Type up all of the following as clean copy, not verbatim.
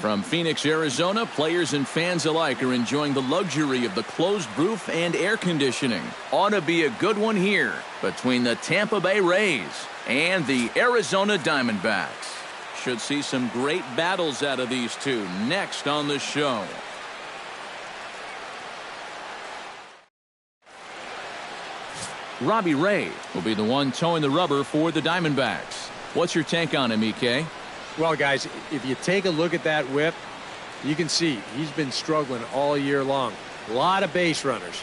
From Phoenix, Arizona, players and fans alike are enjoying the luxury of the closed roof and air conditioning. Ought to be a good one here between the Tampa Bay Rays and the Arizona Diamondbacks. Should see some great battles out of these two next on the show. Robbie Ray will be the one towing the rubber for the Diamondbacks. What's your take on him, EK? Well, guys, if you take a look at that whip, you can see he's been struggling all year long. A lot of base runners.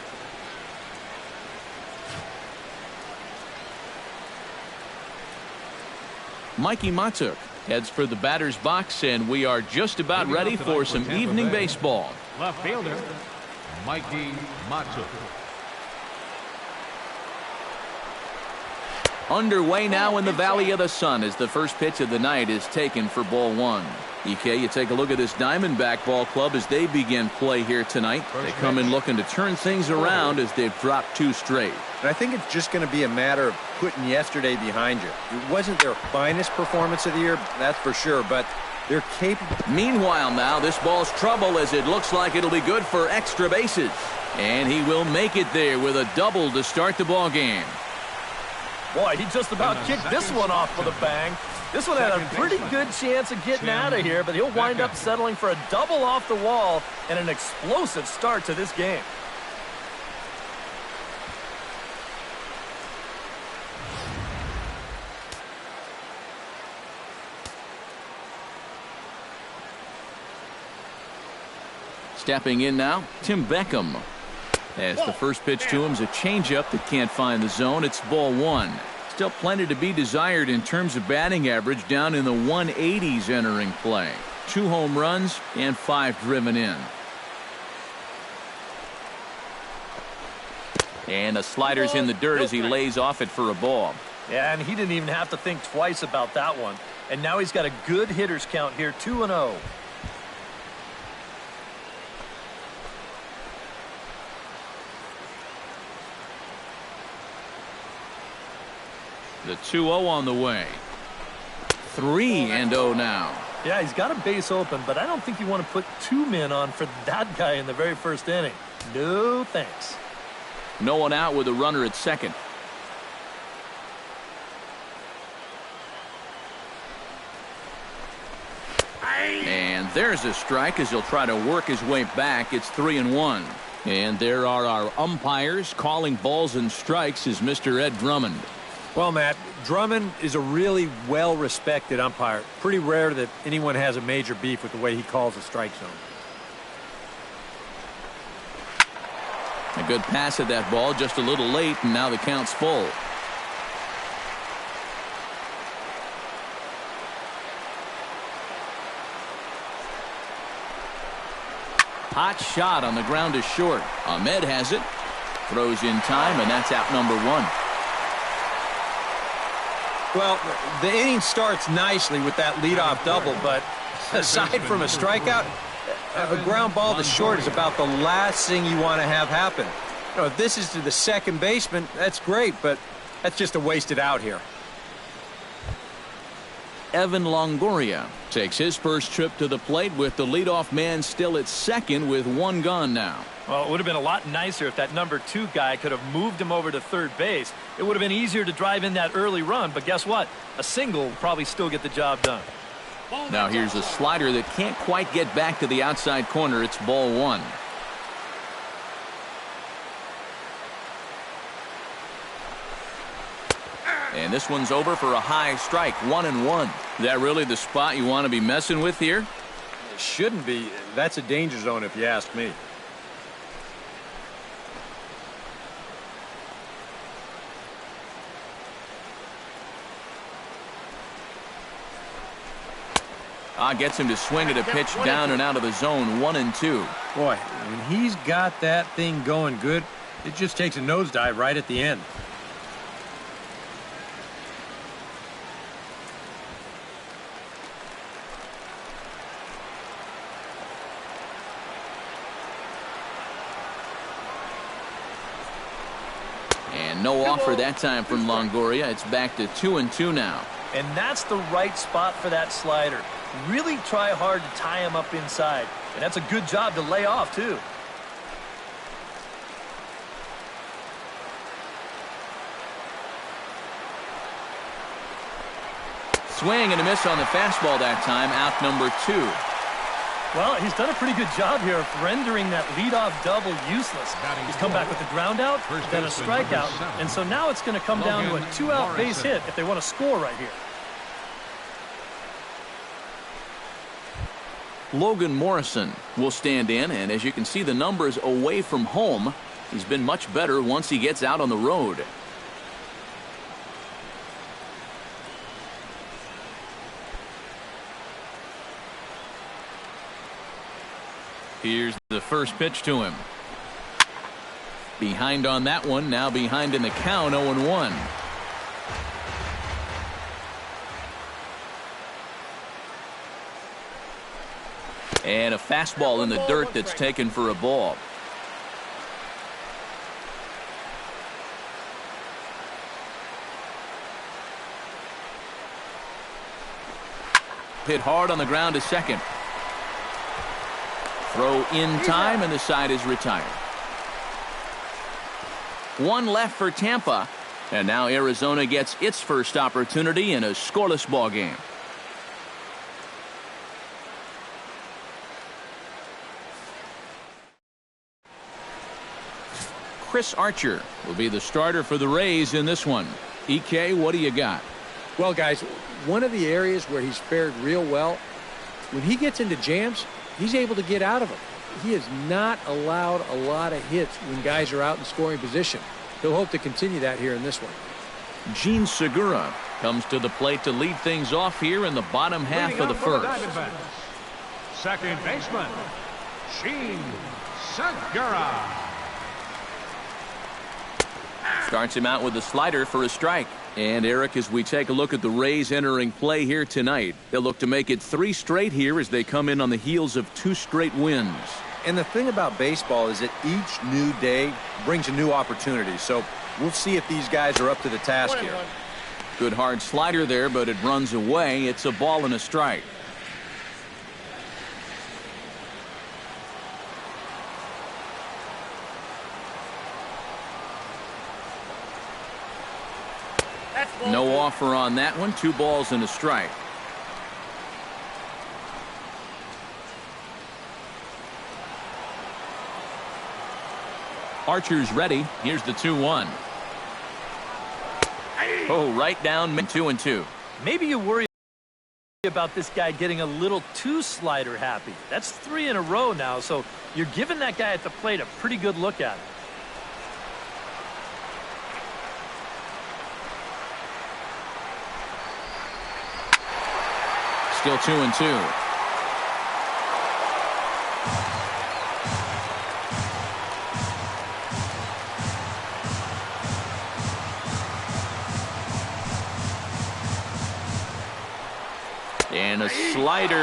Mikey Matuk heads for the batter's box, and we are just about ready for some evening baseball. Left fielder, Mikey Matuk. Underway now in the Valley of the Sun as the first pitch of the night is taken for ball one. EK, you take a look at this Diamondback ball club as they begin play here tonight. They come in looking to turn things around as they've dropped 2 straight. And I think it's just going to be a matter of putting yesterday behind you. It wasn't their finest performance of the year, that's for sure, but they're capable. Meanwhile now, this ball's trouble as it looks like it'll be good for extra bases. And he will make it there with a double to start the ball game. Boy, he just about kicked this one off with a bang. This one had a pretty good chance of getting out of here, but he'll wind up settling for a double off the wall and an explosive start to this game. Stepping in now, Tim Beckham. As the first pitch to him is a changeup that can't find the zone. It's ball one. Still plenty to be desired in terms of batting average, down in the 180s entering play. 2 home runs and 5 driven in. And the slider's in the dirt as he lays off it for a ball. Yeah, and he didn't even have to think twice about that one. And now he's got a good hitters count here, 2-0. The 2-0 on the way. 3-0 now. Yeah, he's got a base open, but I don't think you want to put 2 men on for that guy in the very first inning. No thanks. No one out with a runner at second. And there's a strike as he'll try to work his way back. It's 3-1. And there are our umpires calling balls and strikes is Mr. Ed Drummond. Well, Matt, Drummond is a really well-respected umpire. Pretty rare that anyone has a major beef with the way he calls a strike zone. A good pass at that ball, just a little late, and now the count's full. Hot shot on the ground is short. Ahmed has it. Throws in time, and that's out number 1. Well, the inning starts nicely with that leadoff double, but aside from a strikeout, a ground ball to short is about the last thing you want to have happen. You know, if this is to the second baseman, that's great, but that's just a wasted out here. Evan Longoria takes his first trip to the plate with the leadoff man still at second with 1 gone now. Well, it would have been a lot nicer if that number 2 guy could have moved him over to third base. It would have been easier to drive in that early run, but guess what? A single will probably still get the job done. Now here's a slider that can't quite get back to the outside corner. It's ball 1. And this one's over for a high strike, 1-1. Is that really the spot you want to be messing with here? It shouldn't be. That's a danger zone if you ask me. Gets him to swing at a pitch down and out of the zone, 1-2. Boy, when he's got that thing going good, it just takes a nosedive right at the end. And no offer that time from Longoria. It's back to 2-2 now. And that's the right spot for that slider. really try hard to tie him up inside. And that's a good job to lay off, too. Swing and a miss on the fastball that time, out number 2. Well, he's done a pretty good job here of rendering that leadoff double useless. He's come back with a ground out, then a strikeout, and so now it's going to come down to a 2-out base hit if they want to score right here. Logan Morrison will stand in, and as you can see the numbers away from home, he's been much better once he gets out on the road. Here's the first pitch to him. Behind on that one, now behind in the count, 0-1. And a fastball in the dirt that's taken for a ball. Hit hard on the ground to second. Throw in time, and the side is retired. One left for Tampa, and now Arizona gets its first opportunity in a scoreless ball game. Chris Archer will be the starter for the Rays in this one. EK, what do you got? Well, guys, one of the areas where he's fared real well, when he gets into jams, he's able to get out of them. He has not allowed a lot of hits when guys are out in scoring position. He'll hope to continue that here in this one. Gene Segura comes to the plate to lead things off here in the bottom half of the first. Second baseman, Gene Segura. Starts him out with a slider for a strike. And Eric, as we take a look at the Rays entering play here tonight, they'll look to make it 3 straight here as they come in on the heels of 2 straight wins. And the thing about baseball is that each new day brings a new opportunity. So we'll see if these guys are up to the task here. Good hard slider there, but it runs away. It's a ball and a strike. No offer on that one. 2 balls and a strike. Archer's ready. Here's the 2-1. Oh, right down 2-2. Maybe you worry about this guy getting a little too slider happy. That's 3 in a row now, so you're giving that guy at the plate a pretty good look at it. Still 2-2. And a slider.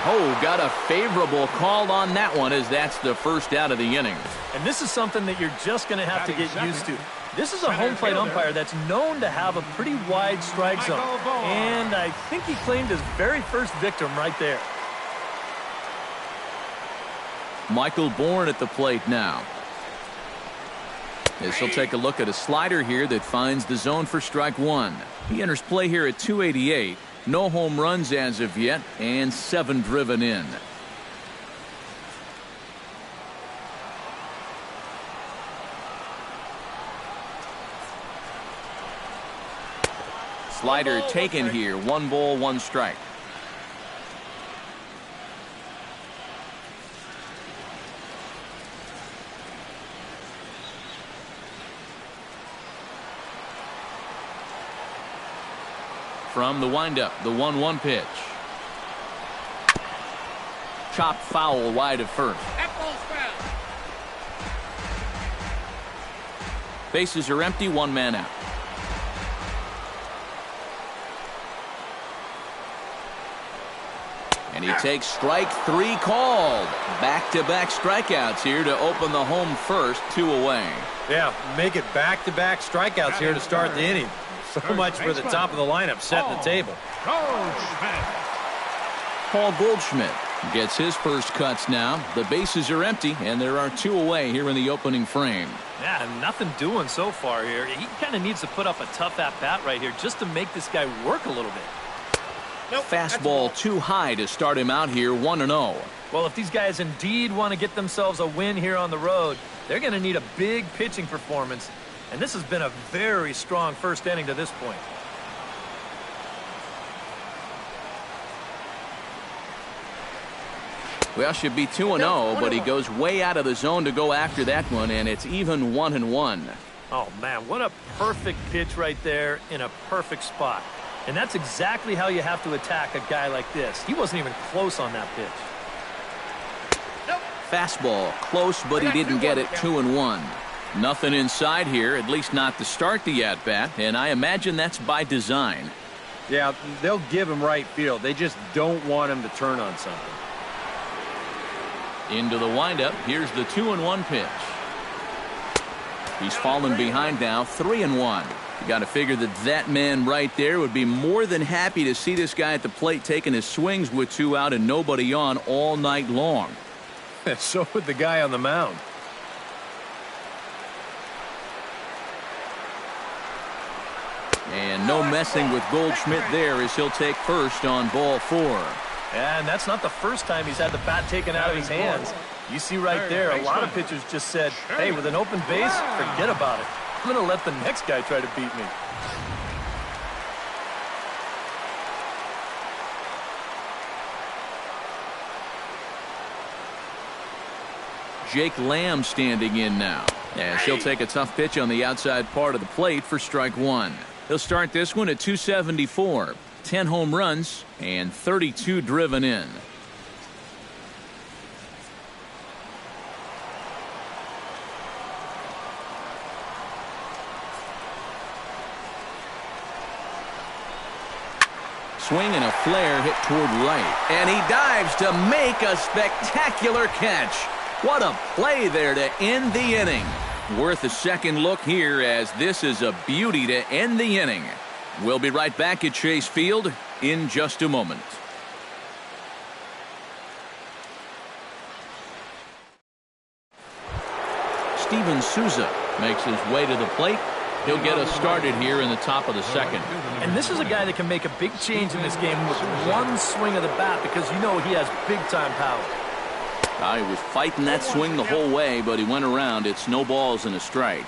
Oh, got a favorable call on that one, as that's the first out of the inning. And this is something that you're just going to have to get used to. This is a home plate umpire that's known to have a pretty wide strike zone. And I think he claimed his very first victim right there. Michael Bourne at the plate now. As he'll take a look at a slider here that finds the zone for strike 1. He enters play here at 288. No home runs as of yet, and 7 driven in. Slider taken here. 1 ball, 1 strike. From the windup, the 1-1 pitch. Chopped foul wide of first. Bases are empty, 1 man out. And he takes strike 3 called. Back-to-back strikeouts here to open the home first, 2 away. Yeah, make it back-to-back strikeouts here to start the inning. So much for the top of the lineup setting the table. Paul Goldschmidt gets his first cuts now. The bases are empty, and there are 2 away here in the opening frame. Yeah, nothing doing so far here. He kind of needs to put up a tough at-bat right here just to make this guy work a little bit. Nope, fastball too high to start him out here 1-0. Well, if these guys indeed want to get themselves a win here on the road, they're going to need a big pitching performance. And this has been a very strong first inning to this point. Well, should be 2-0, but he goes way out of the zone to go after that one, and it's even 1-1. Oh, man, what a perfect pitch right there in a perfect spot. And that's exactly how you have to attack a guy like this. He wasn't even close on that pitch. Fastball, close, but he didn't get it. 2-1. Nothing inside here, at least not to start the at-bat, and I imagine that's by design. Yeah, they'll give him right field. They just don't want him to turn on something. Into the windup. Here's the 2-1 pitch. He's fallen behind now, 3-1. You got to figure that man right there would be more than happy to see this guy at the plate taking his swings with 2 out and nobody on all night long. So would the guy on the mound. And no messing with Goldschmidt there as he'll take first on ball 4. And that's not the first time he's had the bat taken out of his hands. You see right there, a lot of pitchers just said, hey, with an open base, forget about it. I'm going to let the next guy try to beat me. Jake Lamb standing in now, as he'll take a tough pitch on the outside part of the plate for strike 1. He'll start this one at 274. 10 home runs and 32 driven in. Swing and a flare hit toward right. And he dives to make a spectacular catch. What a play there to end the inning. Worth a second look here, as this is a beauty to end the inning. We'll be right back at Chase Field in just a moment. Steven Souza makes his way to the plate. He'll get us started here in the top of the second. And this is a guy that can make a big change in this game with one swing of the bat, because you know he has big-time power. He was fighting that swing the whole way, but he went around. It's no balls and a strike.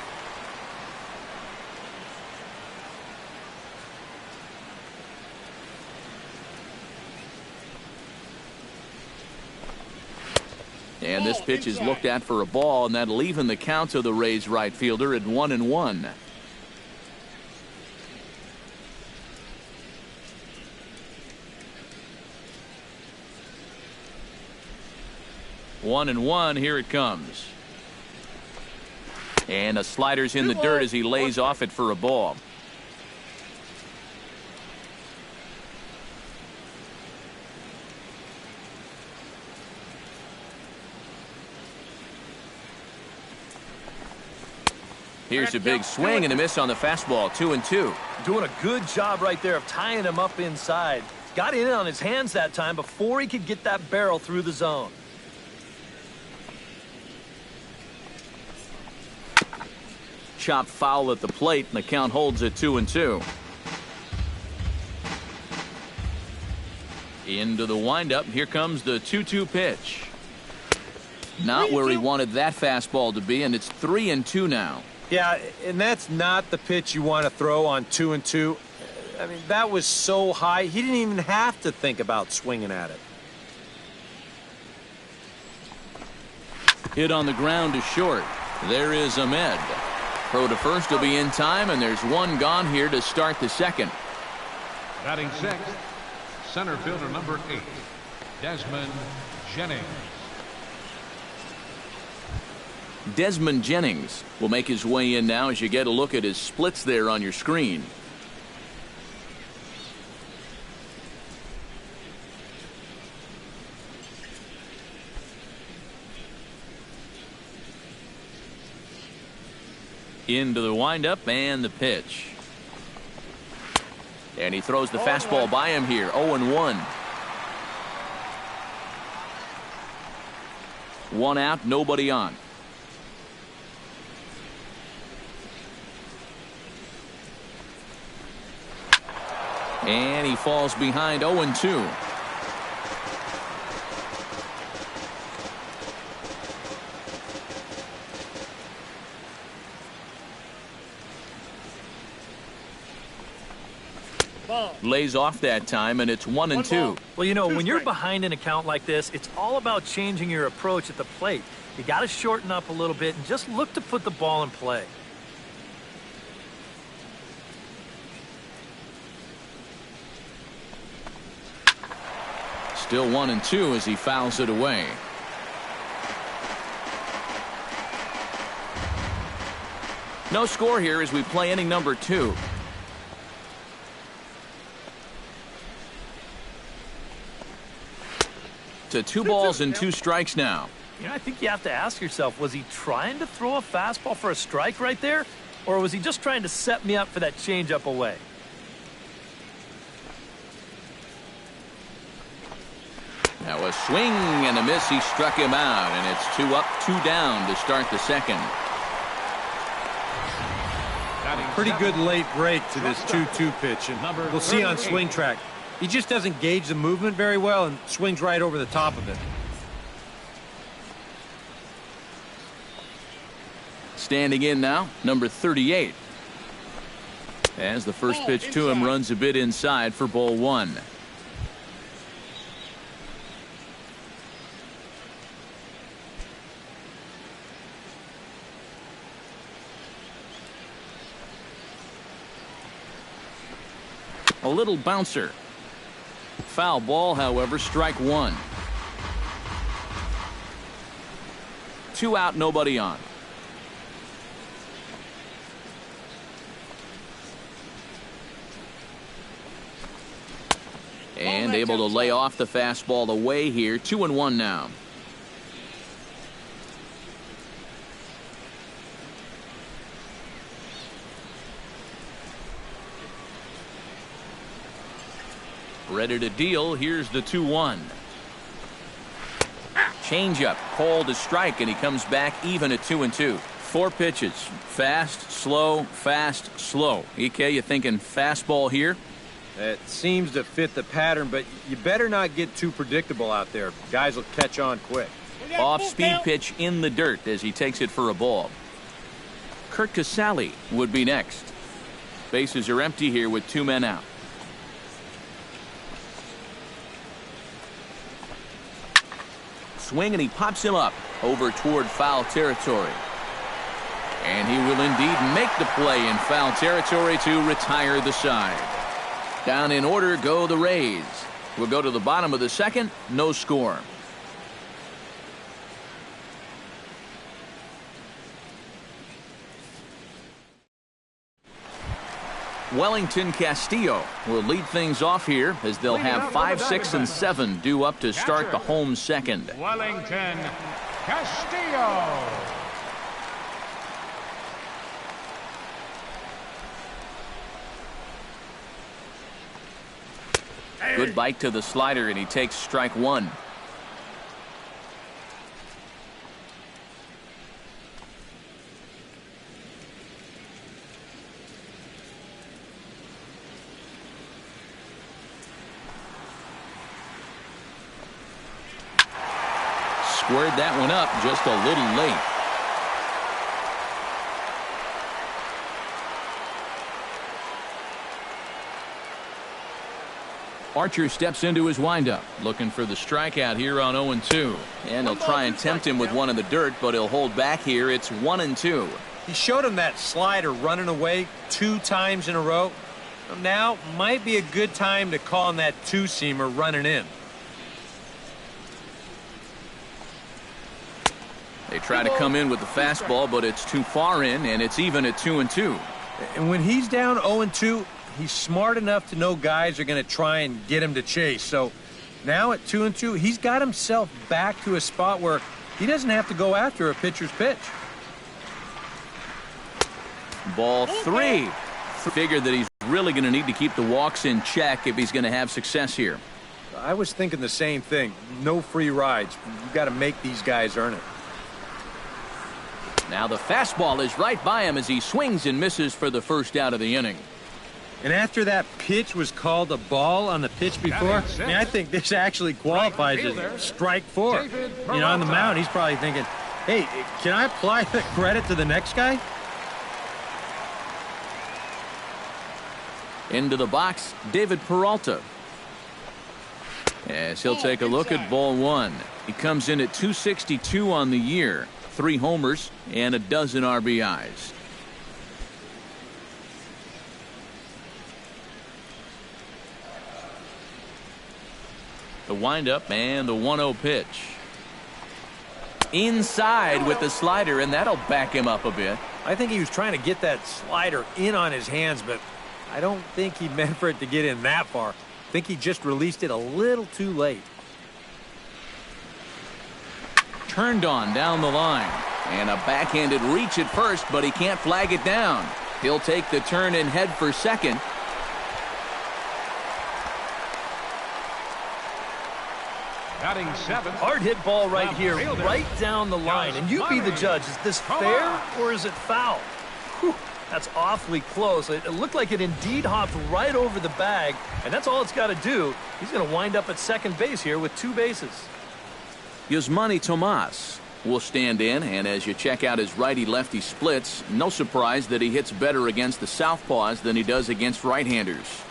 And this pitch is looked at for a ball, and that'll even the count of the Rays right fielder at 1-1. One and one, here it comes. And a slider's in the dirt as he lays off it for a ball. Here's a big swing and a miss on the fastball. 2-2. Doing a good job right there of tying him up inside. Got in on his hands that time before he could get that barrel through the zone. Chopped foul at the plate, and the count holds at 2-2. Into the windup. Here comes the 2-2 pitch. Not where he wanted that fastball to be, and it's 3-2 now. Yeah, and that's not the pitch you want to throw on 2-2. I mean, that was so high, he didn't even have to think about swinging at it. Hit on the ground to short. There is Ahmed. Throw to first will be in time, and there's one gone here to start the second. Batting sixth, center fielder number 8, Desmond Jennings. Desmond Jennings will make his way in now as you get a look at his splits there on your screen. Into the windup and the pitch. And he throws the fastball by him here. 0-1. 1 out, nobody on. And he falls behind 0-2. Lays off that time, and it's 1-2. Well, you know, when you're behind an account like this, it's all about changing your approach at the plate. You got to shorten up a little bit and just look to put the ball in play. Still 1-2 as he fouls it away. No score here as we play inning number 2. To 2 balls and 2 strikes now. You know, I think you have to ask yourself, was he trying to throw a fastball for a strike right there? Or was he just trying to set me up for that changeup away? Now a swing and a miss. He struck him out, and it's 2 up, 2 down to start the second. Pretty good late break to this 2-2 pitch, and we'll see on swing track. He just doesn't gauge the movement very well and swings right over the top of it. Standing in now, number 38. As the first pitch to him runs a bit inside for ball 1. A little bouncer. Foul ball, however, strike 1. 2 out, nobody on. And able to lay off the fastball away here. 2-1 now. Ready to deal. Here's the 2-1. Changeup called a strike, and he comes back even at 2-2. 4 pitches. Fast, slow, fast, slow. EK, you thinking fastball here? It seems to fit the pattern, but you better not get too predictable out there. Guys will catch on quick. Off-speed pitch in the dirt as he takes it for a ball. Kurt Casale would be next. Bases are empty here with 2 men out. Swing, and he pops him up over toward foul territory. And he will indeed make the play in foul territory to retire the side. Down in order go the Rays. We'll go to the bottom of the second. No score. Wellington Castillo will lead things off here as they'll have 5, 6, and 7 due up to start the home second. Wellington Castillo. Good bite to the slider, and he takes strike 1. Squared that one up just a little late. Archer steps into his windup, looking for the strikeout here on 0-2. And he'll try and tempt him with one in the dirt, but he'll hold back here. It's 1-2. He showed him that slider running away 2 times in a row. Now might be a good time to call him that 2-seamer running in. They try to come in with the fastball, but it's too far in, and it's even at 2-2. And when he's down 0-2, he's smart enough to know guys are going to try and get him to chase. So now at 2-2, he's got himself back to a spot where he doesn't have to go after a pitcher's pitch. Ball 3. Figured that he's really going to need to keep the walks in check if he's going to have success here. I was thinking the same thing. No free rides. You got to make these guys earn it. Now the fastball is right by him as he swings and misses for the first out of the inning. And after that pitch was called a ball on the pitch before, I think this actually qualifies as strike 4. On the mound, he's probably thinking, hey, can I apply the credit to the next guy? Into the box, David Peralta. As he'll take a look at ball 1. He comes in at 262 on the year, 3 homers and a dozen RBIs. The windup and the 1-0 pitch. Inside with the slider, and that'll back him up a bit. I think he was trying to get that slider in on his hands, but I don't think he meant for it to get in that far. I think he just released it a little too late. Turned on down the line. And a backhanded reach at first, but he can't flag it down. He'll take the turn and head for second. Batting 7th. Hard hit ball right here, right down the line. And you be the judge. Is this fair or is it foul? Whew, that's awfully close. It looked like it indeed hopped right over the bag, and that's all it's got to do. He's going to wind up at second base here with 2 bases. Yasmani Tomas will stand in, and as you check out his righty-lefty splits, no surprise that he hits better against the southpaws than he does against right-handers.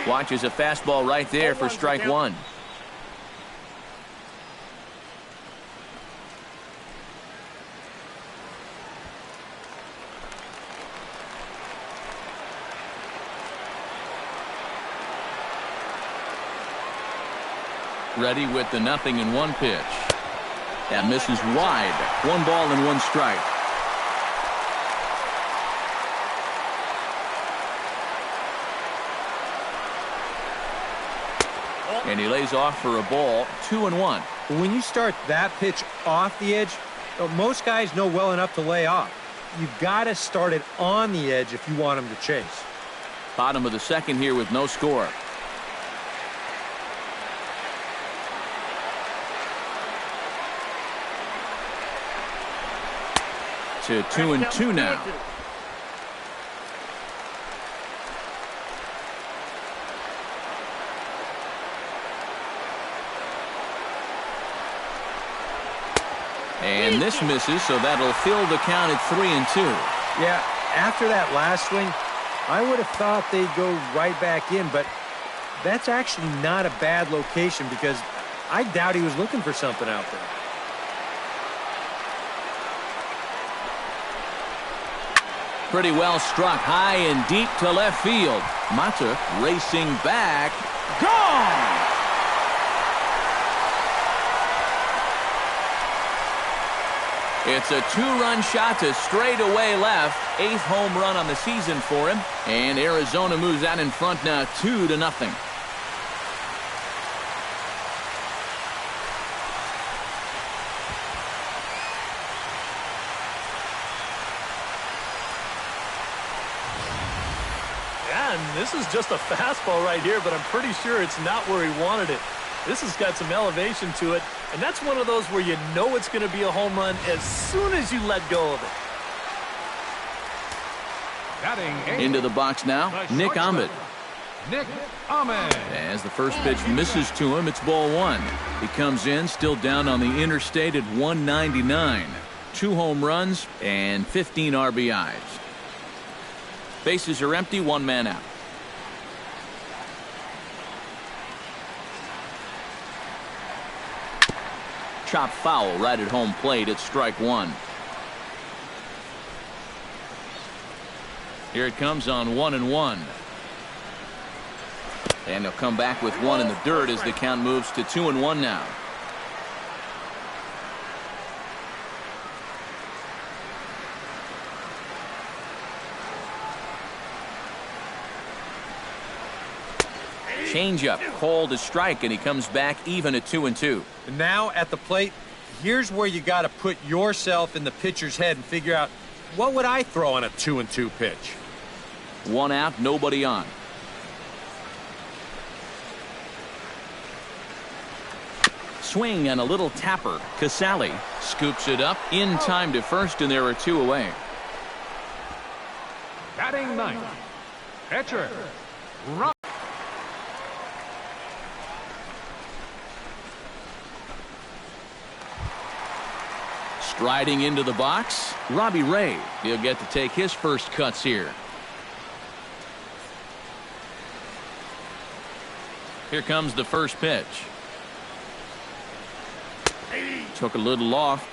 Watches a fastball right there for strike 1. Ready with the 0-1 pitch. That misses wide. 1 ball and 1 strike. And he lays off for a ball. 2-1. When you start that pitch off the edge, most guys know well enough to lay off. You've got to start it on the edge if you want him to chase. Bottom of the second here with no score. To 2-2 now. And this misses, so that'll fill the count at 3-2. Yeah, after that last swing, I would have thought they'd go right back in, but that's actually not a bad location because I doubt he was looking for something out there. Pretty well struck high and deep to left field. Mata racing back. Gone! It's a 2-run shot to straightaway left. 8th home run on the season for him. And Arizona moves out in front now 2-0. And this is just a fastball right here, but I'm pretty sure it's not where he wanted it. This has got some elevation to it, and that's one of those where you know it's going to be a home run as soon as you let go of it. Into the box now, Nick Ahmed. Nick Ahmed. As the first pitch misses to him, it's ball 1. He comes in still down on the interstate at 199. 2 home runs and 15 RBIs. Bases are empty, 1 man out. Chop foul right at home plate. It's strike 1. Here it comes on 1-1. And he'll come back with 1 in the dirt as the count moves to 2-1 now. Changeup called a strike, and he comes back even at 2-2. And now at the plate, here's where you got to put yourself in the pitcher's head and figure out what would I throw on a 2-2 pitch? 1 out, nobody on. Swing and a little tapper. Casale scoops it up in time to first, and there are 2 away. Batting ninth, pitcher, Rob. Striding into the box, Robbie Ray. He'll get to take his first cuts here. Here comes the first pitch. Took a little off.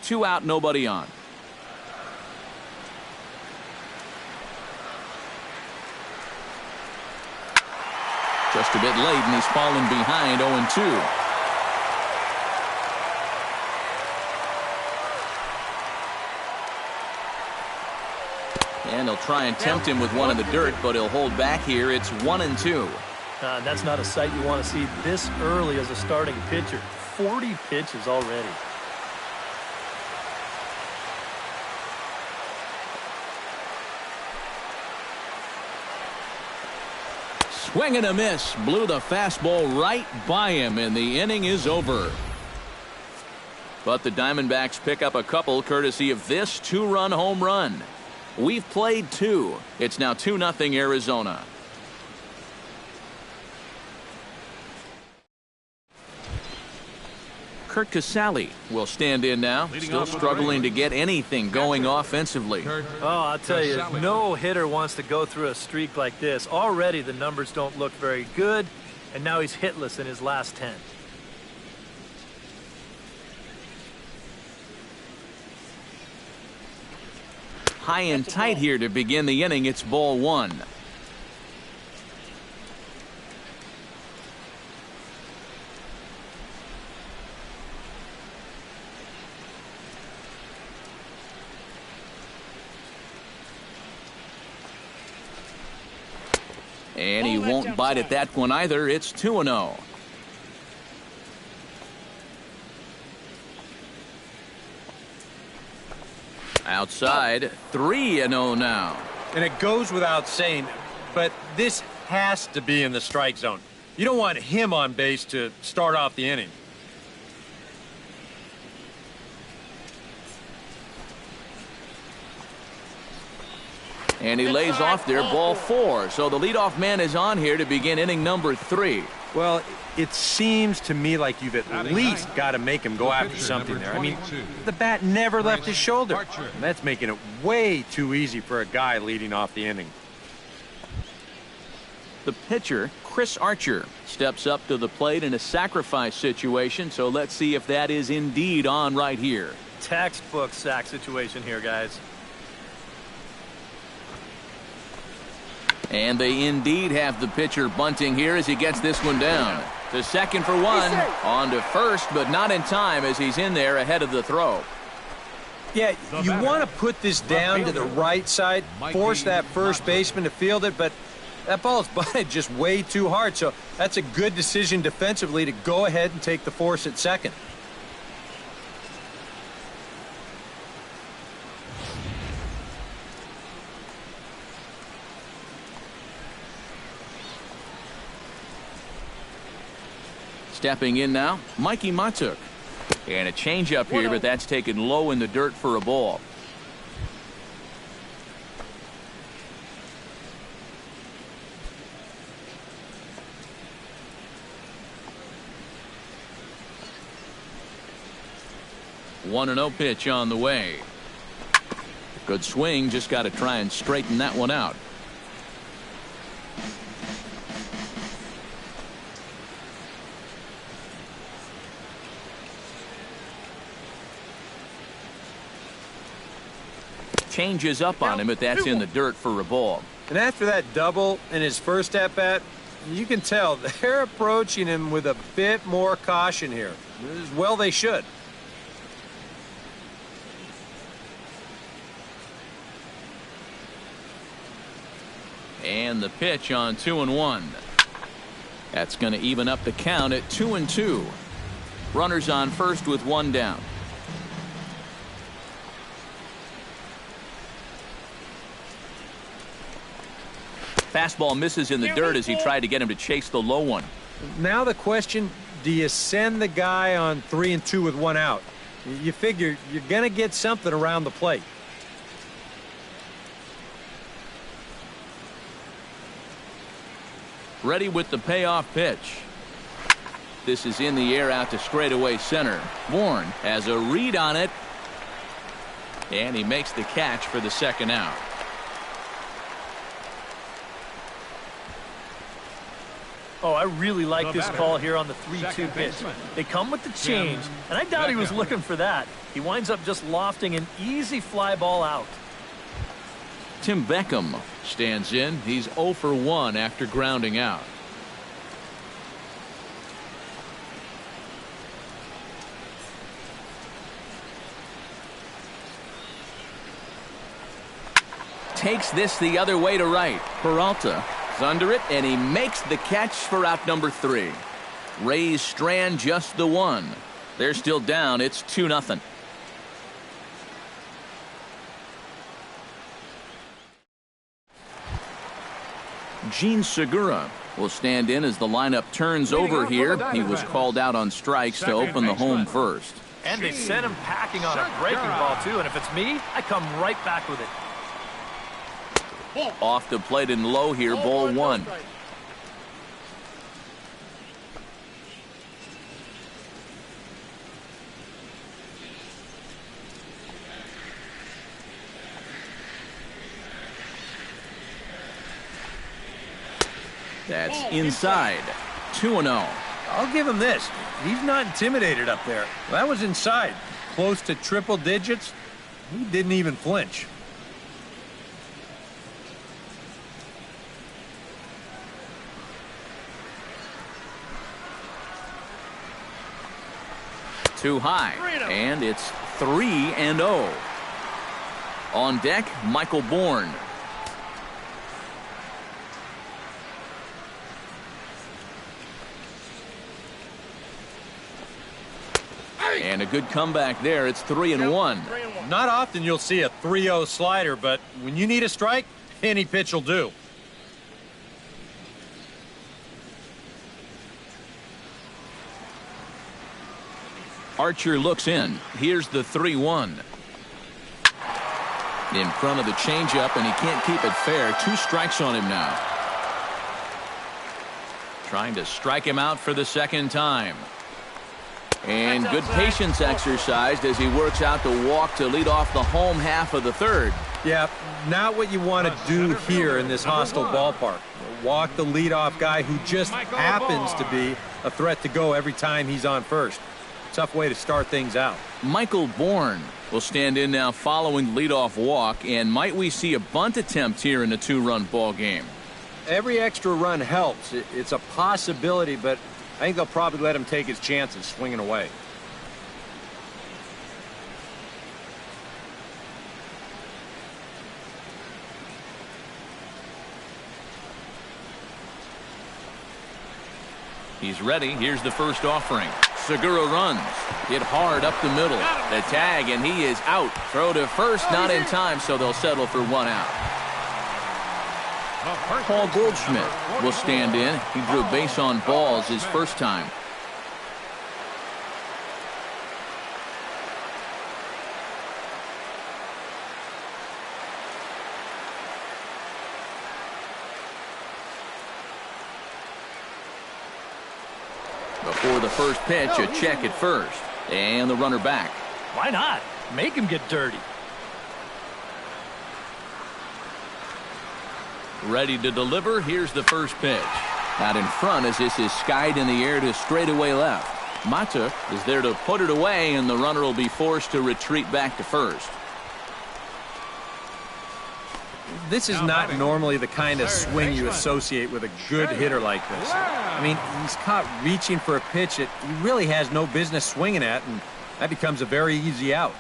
2 out, nobody on. Just a bit late, and he's fallen behind 0-2. And they'll try and tempt him with one in the dirt, but he'll hold back here. It's 1-2. That's not a sight you want to see this early as a starting pitcher. 40 pitches already. Swing and a miss. Blew the fastball right by him, and the inning is over. But the Diamondbacks pick up a couple courtesy of this 2-run home run. We've played 2. It's now 2-0 Arizona. Curt Casale will stand in now. Still struggling to get anything going offensively. Oh, I'll tell you, no hitter wants to go through a streak like this. Already the numbers don't look very good, and now he's hitless in his last 10. High and tight here to begin the inning. It's ball 1. And he won't bite at that one either. It's 2-0. Outside, 3-0 now. And it goes without saying, but this has to be in the strike zone. You don't want him on base to start off the inning. And he lays off there, ball 4. So the leadoff man is on here to begin inning number 3. Well, it seems to me like you've at least got to make him go after something there. I mean, the bat never left his shoulder. And that's making it way too easy for a guy leading off the inning. The pitcher, Chris Archer, steps up to the plate in a sacrifice situation. So let's see if that is indeed on right here. Textbook sack situation here, guys. And they indeed have the pitcher bunting here as he gets this one down. To second for 1. On to first, but not in time as he's in there ahead of the throw. Yeah, you want to put this down to the right side, force that first baseman to field it, but that ball's butted just way too hard. So that's a good decision defensively to go ahead and take the force at second. Stepping in now, Mikey Matuk. And a changeup here, but that's taken low in the dirt for a ball. One 1-0 pitch on the way. Good swing, just got to try and straighten that one out. Changes up on him, but that's in the dirt for a ball. And after that double in his first at-bat, you can tell they're approaching him with a bit more caution here. As well they should. And the pitch on 2-1. That's going to even up the count at 2-2. Runners on first with 1 down. Fastball misses in the dirt as he tried to get him to chase the low one. Now the question, do you send the guy on 3-2 with one out? You figure you're going to get something around the plate. Ready with the payoff pitch. This is in the air out to straightaway center. Bourne has a read on it. And he makes the catch for the second out. Oh, I really like this call here on the 3-2 pitch. They come with the change, and I doubt he was looking for that. He winds up just lofting an easy fly ball out. Tim Beckham stands in. He's 0 for 1 after grounding out. Takes this the other way to right. Peralta is under it, and he makes the catch for out number 3. Rays strand just the one. They're still down. It's 2-0. Gene Segura will stand in as the lineup turns over here. He was called out on strikes to open the home first. And they sent him packing on a breaking ball, too. And if it's me, I come right back with it. Off the plate and low here, ball 1. That's inside. 2-0. I'll give him this. He's not intimidated up there. That was inside. Close to triple digits. He didn't even flinch. Too high, and it's 3-0. On deck, Michael Bourne. And a good comeback there. It's 3-1. Not often you'll see a 3-0 slider, but when you need a strike, any pitch will do. Archer looks in. Here's the 3-1. In front of the changeup, and he can't keep it fair. 2 strikes on him now. Trying to strike him out for the second time. And good patience exercised as he works out the walk to lead off the home half of the third. Yeah, not what you want to do here in this hostile ballpark. Walk the leadoff guy who just happens to be a threat to go every time he's on first. Tough way to start things out. Michael Bourne will stand in now following the leadoff walk. And might we see a bunt attempt here in a 2-run ball game? Every extra run helps. It's a possibility, but I think they'll probably let him take his chances swinging away. He's ready. Here's the first offering. Segura runs. Hit hard up the middle. The tag, and he is out. Throw to first, not in time, so they'll settle for 1 out. Paul Goldschmidt will stand in. He drew base on balls his first time. Before the first pitch, a check at first. And the runner back. Why not? Make him get dirty. Ready to deliver. Here's the first pitch. Out in front as this is skied in the air to straightaway left. Mata is there to put it away, and the runner will be forced to retreat back to first. This is not normally the kind of swing you associate with a good hitter like this. I mean, he's caught reaching for a pitch that he really has no business swinging at, and that becomes a very easy out.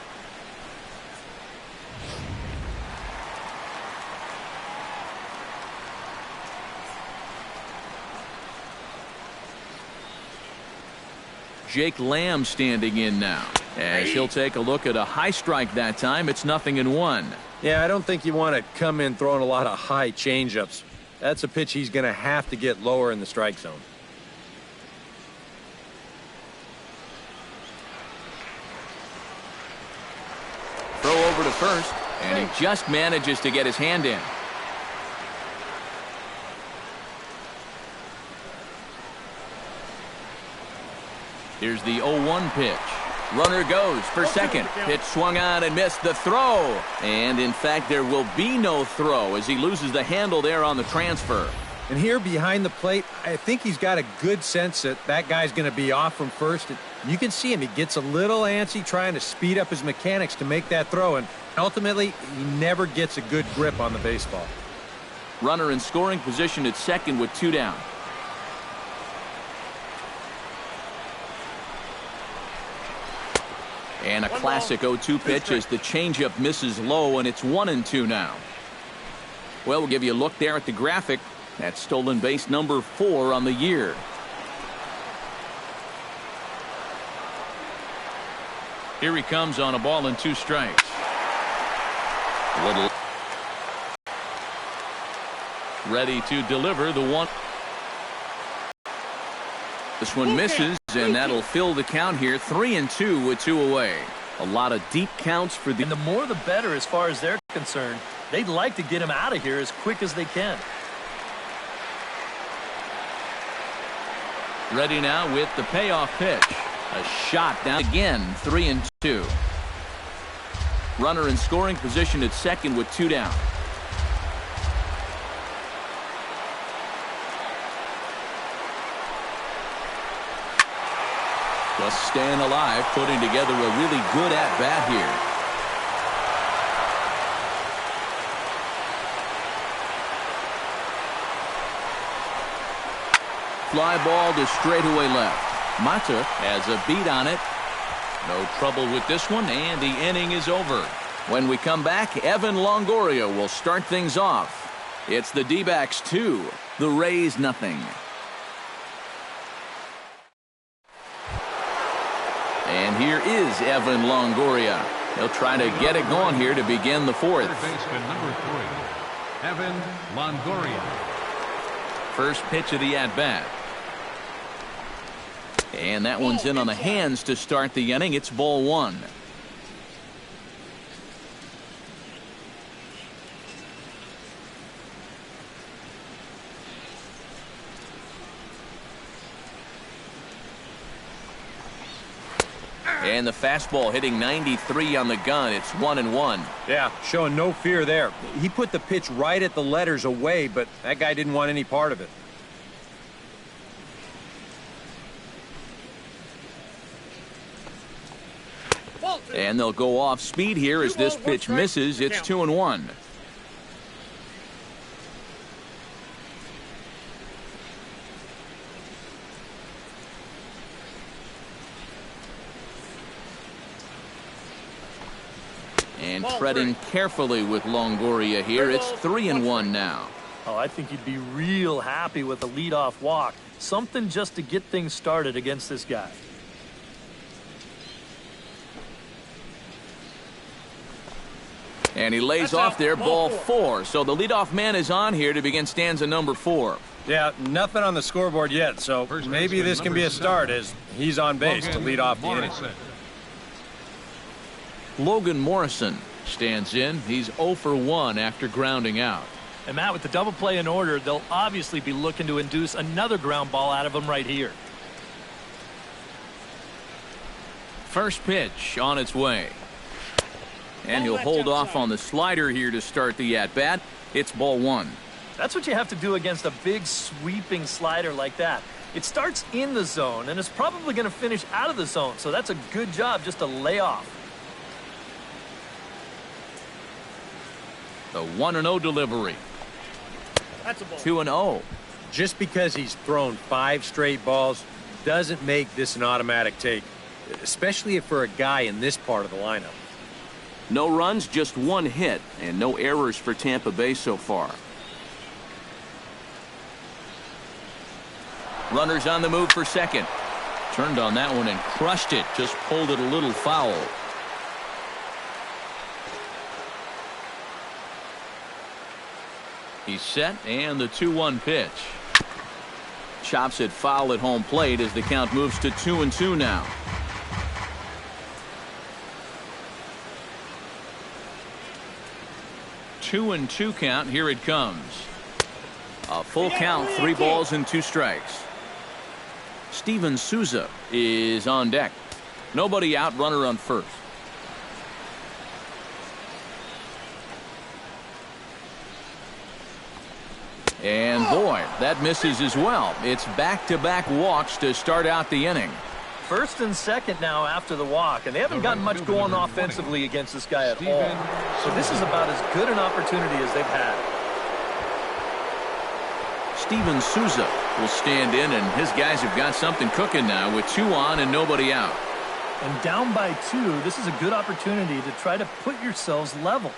Jake Lamb standing in now. As he'll take a look at a high strike that time. It's 0-1. Yeah, I don't think you want to come in throwing a lot of high changeups. That's a pitch he's going to have to get lower in the strike zone. Throw over to first, and he just manages to get his hand in. Here's the 0-1 pitch. Runner goes for second. Pitch swung on and missed the throw. And in fact, there will be no throw as he loses the handle there on the transfer. And here behind the plate, I think he's got a good sense that that guy's going to be off from first. And you can see him. He gets a little antsy trying to speed up his mechanics to make that throw. And ultimately, he never gets a good grip on the baseball. Runner in scoring position at second with 2 down. And a classic 0-2 pitch as the changeup misses low, and it's 1-2 now. Well, we'll give you a look there at the graphic. That's stolen base number 4 on the year. Here he comes on a ball and 2 strikes. Little ready to deliver the one. This one misses, and that'll fill the count here. 3-2 with 2 away. A lot of deep counts for the. And the more the better as far as they're concerned. They'd like to get him out of here as quick as they can. Ready now with the payoff pitch. A shot down again. 3-2. Runner in scoring position at second with 2 down. Just staying alive, putting together a really good at-bat here. Fly ball to straightaway left. Mata has a beat on it. No trouble with this one, and the inning is over. When we come back, Evan Longoria will start things off. It's the D-backs 2, the Rays nothing. And here is Evan Longoria. He'll try to get it going here to begin the 4th. Baseman number 3, Evan Longoria. First pitch of the at-bat. And that one's in on the hands to start the inning. It's ball 1. And the fastball hitting 93 on the gun. It's 1-1. Yeah, showing no fear there. He put the pitch right at the letters away, but that guy didn't want any part of it. And they'll go off speed here as this pitch misses. It's 2-1. And treading carefully with Longoria here. It's 3-1 now. Oh, I think you'd be real happy with a leadoff walk. Something just to get things started against this guy. And he lays off there, ball 4. So the leadoff man is on here to begin stanza number 4. Yeah, nothing on the scoreboard yet, so maybe this can be a start as he's on base to lead off the inning. Logan Morrison stands in. He's 0 for 1 after grounding out. And Matt, with the double play in order, they'll obviously be looking to induce another ground ball out of him right here. First pitch on its way. And he'll hold off on the slider here to start the at-bat. It's ball 1. That's what you have to do against a big sweeping slider like that. It starts in the zone, and it's probably going to finish out of the zone. So that's a good job just to lay off. The 1-0 delivery. That's a ball. 2-0. Just because he's thrown 5 straight balls doesn't make this an automatic take, especially for a guy in this part of the lineup. No runs, just 1 hit, and no errors for Tampa Bay so far. Runners on the move for second. Turned on that one and crushed it. Just pulled it a little foul. He's set, and the 2-1 pitch. Chops it foul at home plate as the count moves to 2-2 now. 2-2 count. Here it comes. A full count, 3 balls and 2 strikes. Steven Souza is on deck. Nobody out, runner on first. And boy, that misses as well. It's back-to-back walks to start out the inning. First and second now after the walk, and they haven't gotten much going offensively against this guy at all. So this is about as good an opportunity as they've had. Steven Souza will stand in, and his guys have got something cooking now with 2 on and nobody out. And down by 2, this is a good opportunity to try to put yourselves level.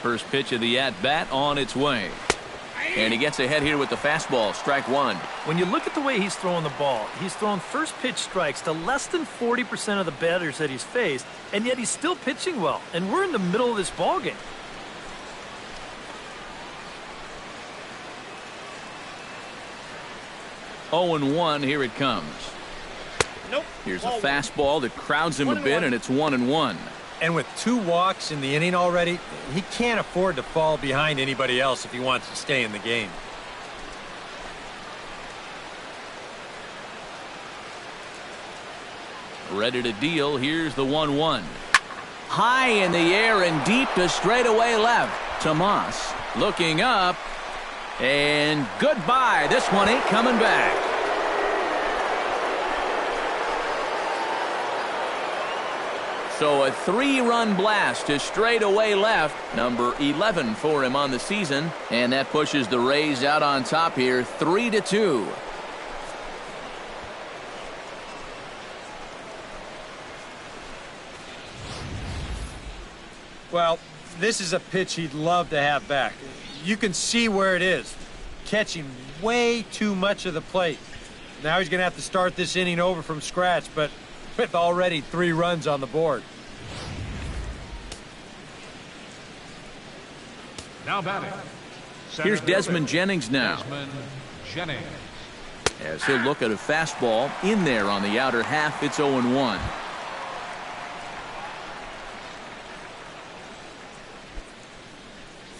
First pitch of the at-bat on its way. And he gets ahead here with the fastball. Strike 1. When you look at the way he's throwing the ball, he's throwing first pitch strikes to less than 40% of the batters that he's faced, and yet he's still pitching well. And we're in the middle of this ball game. Oh and 1. Here it comes. Nope. Here's a fastball that crowds him a bit, and it's 1-1. And with 2 walks in the inning already, he can't afford to fall behind anybody else if he wants to stay in the game. Ready to deal. Here's the 1-1. High in the air and deep to straightaway left. Tomas looking up. And goodbye. This one ain't coming back. So a 3-run blast to straightaway left. Number 11 for him on the season. And that pushes the Rays out on top here, 3-2. Well, this is a pitch he'd love to have back. You can see where it is. Catching way too much of the plate. Now he's going to have to start this inning over from scratch, but with already 3 runs on the board. Now batting. Here's Desmond Jennings now. Desmond Jennings. As he'll look at a fastball in there on the outer half, it's 0-1.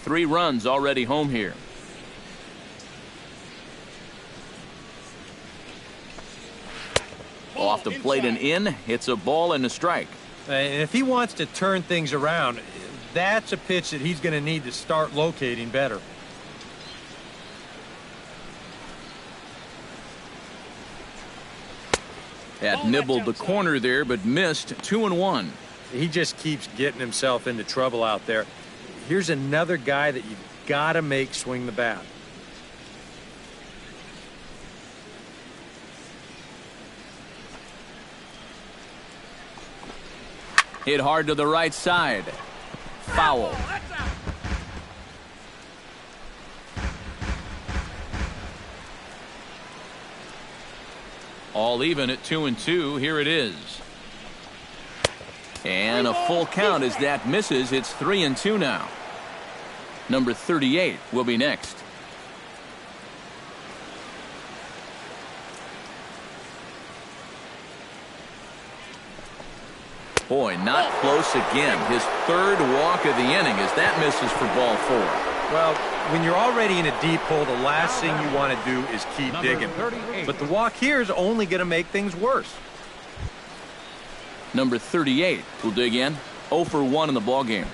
Three runs already home here. Off the plate and in. Hits a ball and a strike. And if he wants to turn things around, that's a pitch that he's going to need to start locating better. That nibbled the corner there, but missed. 2-1. He just keeps getting himself into trouble out there. Here's another guy that you've got to make swing the bat. Hit hard to the right side. Foul. All even at 2-2. Here it is. And a full count as that misses. It's 3-2 now. Number 38 will be next. Boy, not close again. His third walk of the inning as that misses for ball 4. Well, when you're already in a deep hole, the last thing you want to do is keep digging. But the walk here is only going to make things worse. Number 38 will dig in. 0 for 1 in the ballgame.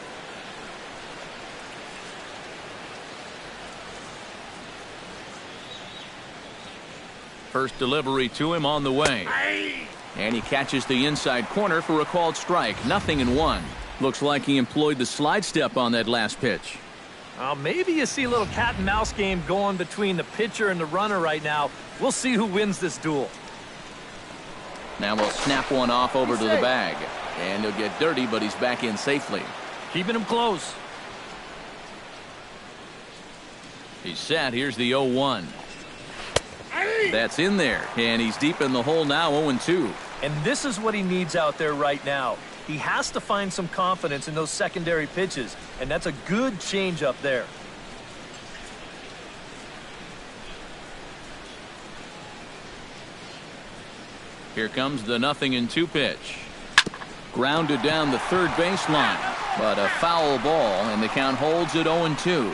First delivery to him on the way. And he catches the inside corner for a called strike. 0-1. Looks like he employed the slide step on that last pitch. Maybe you see a little cat and mouse game going between the pitcher and the runner right now. We'll see who wins this duel. Now we'll snap one off over to the bag. And he'll get dirty, but he's back in safely. Keeping him close. He's set. Here's the 0-1. That's in there, and he's deep in the hole now, 0-2. And this is what he needs out there right now. He has to find some confidence in those secondary pitches, and that's a good change up there. Here comes the 0-2 pitch. Grounded down the third baseline, but a foul ball, and the count holds at 0-2.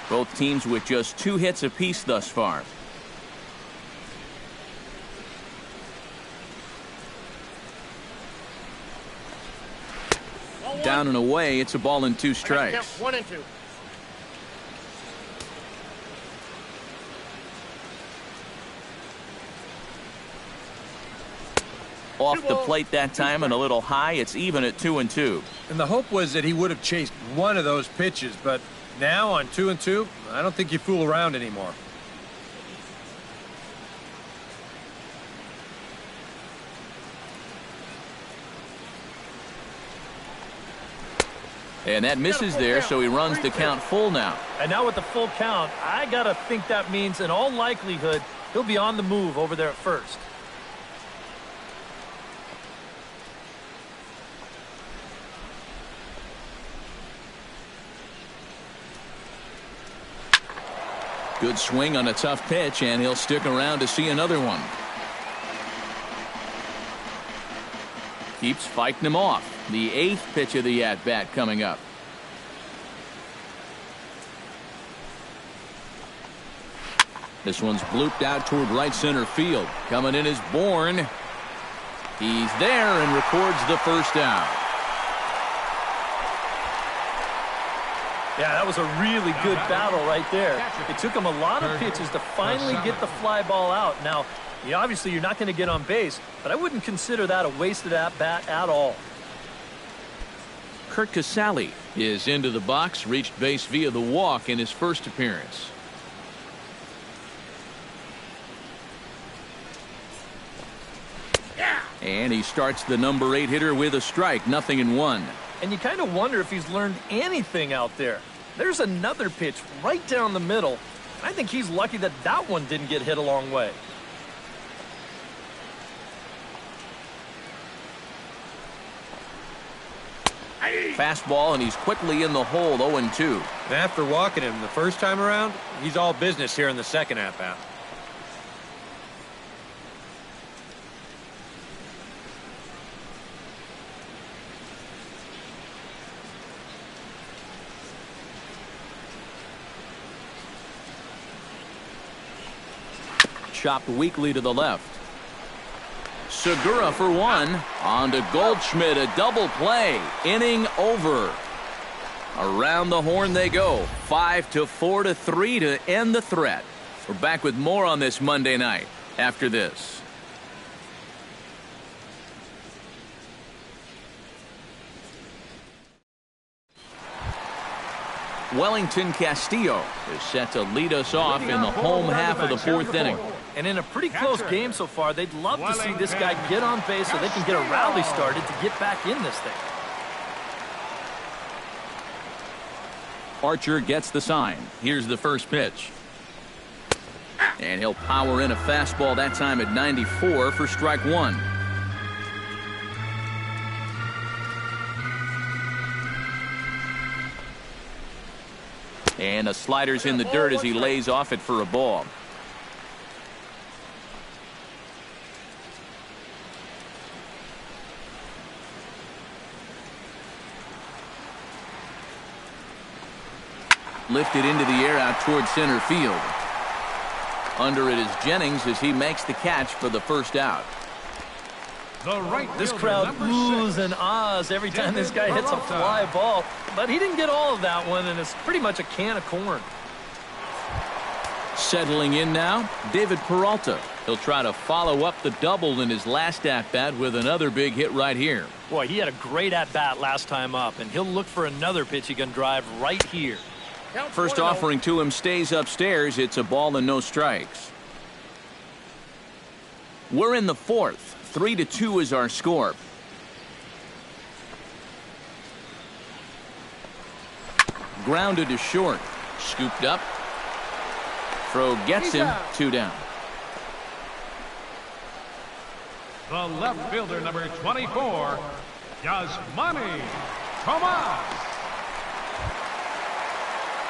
Both teams with just 2 hits apiece thus far. Down and away, it's a ball and 2 strikes. 1 and 2. Off the plate that time and a little high. It's even at 2-2. And the hope was that he would have chased one of those pitches, but now on 2-2, I don't think you fool around anymore. And that misses there, so he runs the count full now. And now with the full count, I got to think that means in all likelihood he'll be on the move over there at first. Good swing on a tough pitch, and he'll stick around to see another one. Keeps fighting him off. The 8th pitch of the at-bat coming up. This one's blooped out toward right center field. Coming in is Bourne. He's there and records the first out. Yeah, that was a really good battle right there. It took him a lot of pitches to finally get the fly ball out. Now, obviously you're not going to get on base, but I wouldn't consider that a wasted at-bat at all. Curt Casali is into the box, reached base via the walk in his first appearance. And he starts the number 8 hitter with a strike, 0-1. And you kind of wonder if he's learned anything out there. There's another pitch right down the middle. I think he's lucky that that one didn't get hit a long way. Fastball, and he's quickly in the hole, 0-2. And after walking him the first time around, he's all business here in the second at-bat. Chopped weakly to the left. Segura for 1. On to Goldschmidt, a double play. Inning over. Around the horn they go. 5-4-3 to end the threat. We're back with more on this Monday night after this. Wellington Castillo is set to lead us off in the home half of the 4th inning. And in a pretty close game so far, they'd love to see this guy get on base so they can get a rally started to get back in this thing. Archer gets the sign. Here's the first pitch. And he'll power in a fastball that time at 94 for strike 1. And a slider's in the dirt as he lays off it for a ball. Lifted into the air out towards center field. Under it is Jennings as he makes the catch for the first out. This crowd oohs and ahs every time this guy hits a fly ball, but he didn't get all of that one, and it's pretty much a can of corn. Settling in now, David Peralta. He'll try to follow up the double in his last at-bat with another big hit right here. Boy, he had a great at-bat last time up, and he'll look for another pitch he can drive right here. First offering to him stays upstairs. It's a ball and no strikes. We're in the 4th. 3-2 is our score. Grounded to short. Scooped up. Throw gets him. 2 down. The left fielder, number 24, Yasmani Tomas.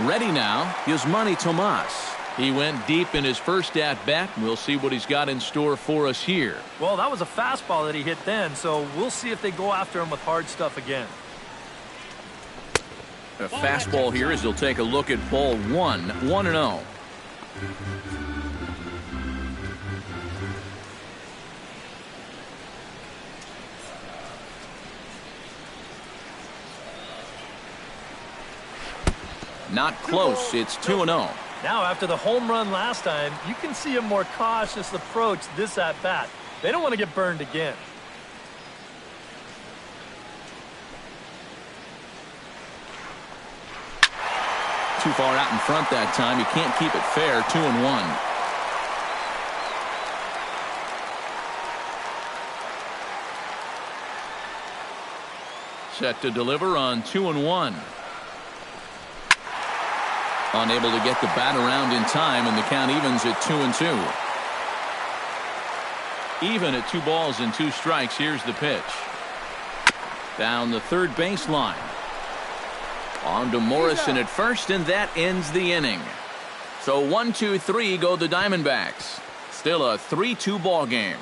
Ready now, Yasmani Tomas. He went deep in his first at-bat. We'll see what he's got in store for us here. Well, that was a fastball that he hit then, so we'll see if they go after him with hard stuff again. A fastball here as he'll take a look at ball 1, 1-0. Not close. It's 2-0. Now, after the home run last time, you can see a more cautious approach this at-bat. They don't want to get burned again. Too far out in front that time. You can't keep it fair. 2-1. Set to deliver on 2-1. Unable to get the bat around in time, and the count evens at 2-2. Even at 2 balls and 2 strikes. Here's the pitch. Down the third baseline. On to Morrison at first, and that ends the inning. So 1-2-3 go the Diamondbacks. Still a 3-2 ball game.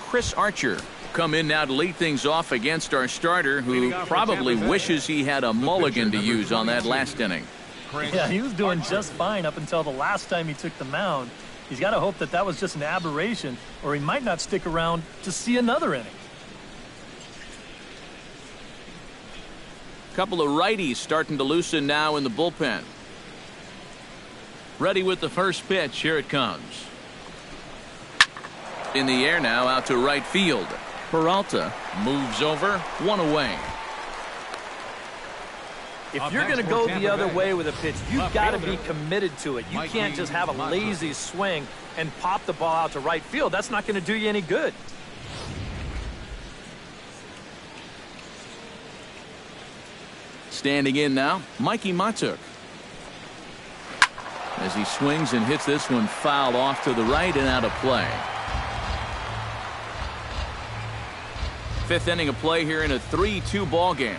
Chris Archer come in now to lead things off against our starter, who probably wishes he had a mulligan to use on that last inning. Yeah, he was doing just fine up until the last time he took the mound. He's got to hope that that was just an aberration, or he might not stick around to see another inning. Couple of righties starting to loosen now in the bullpen. Ready with the first pitch. Here it comes. In the air now, out to right field. Peralta moves over, 1 away. If you're going to go the other way with a pitch, you've got to be committed to it. You can't just have a lazy swing and pop the ball out to right field. That's not going to do you any good. Standing in now, Mikey Matuk. As he swings and hits this one foul off to the right and out of play. 5th inning of play here in a 3-2 ball game.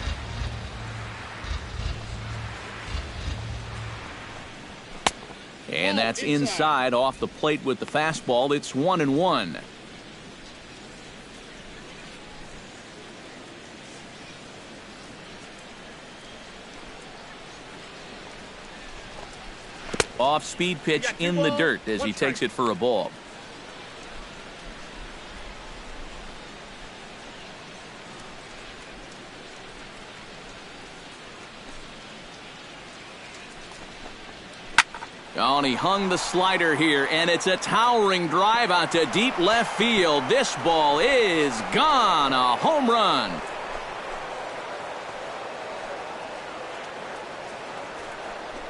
And that's inside off the plate with the fastball. It's 1-1. Off-speed pitch in the dirt as he takes it for a ball. Oh, and he hung the slider here, and it's a towering drive out to deep left field. This ball is gone. A home run.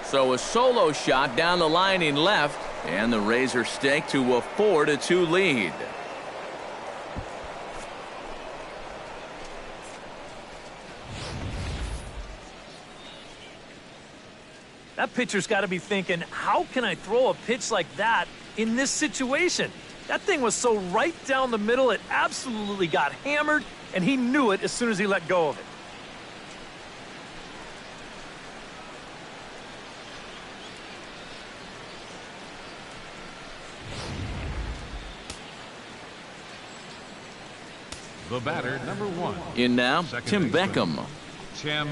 So a solo shot down the line in left, and the Rays are staked to a 4-2 lead. That pitcher's got to be thinking, how can I throw a pitch like that in this situation? That thing was so right down the middle, it absolutely got hammered, and he knew it as soon as he let go of it. The batter, number 1. In now, Second Tim baseman, Beckham. Tim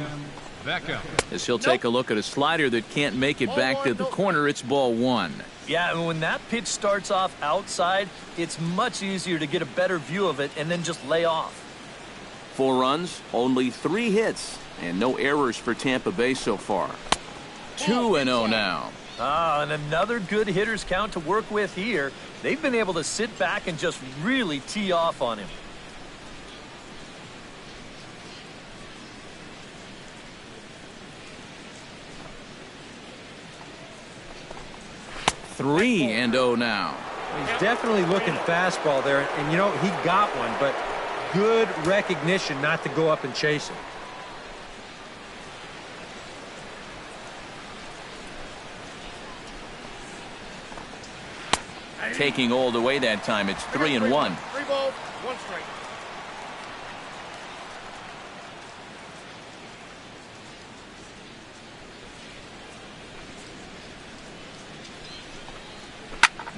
Beckham. As he'll take a look at a slider that can't make it back to the corner. It's ball 1. Yeah, and when that pitch starts off outside, it's much easier to get a better view of it and then just lay off. 4 runs, only 3 hits, and no errors for Tampa Bay so far. 2-0 now. And another good hitter's count to work with here. They've been able to sit back and just really tee off on him. 3-0 now. He's definitely looking fastball there, and you know, he got one, but good recognition not to go up and chase it. Taking old away that time. It's 3-1. 3 balls, 1 strike.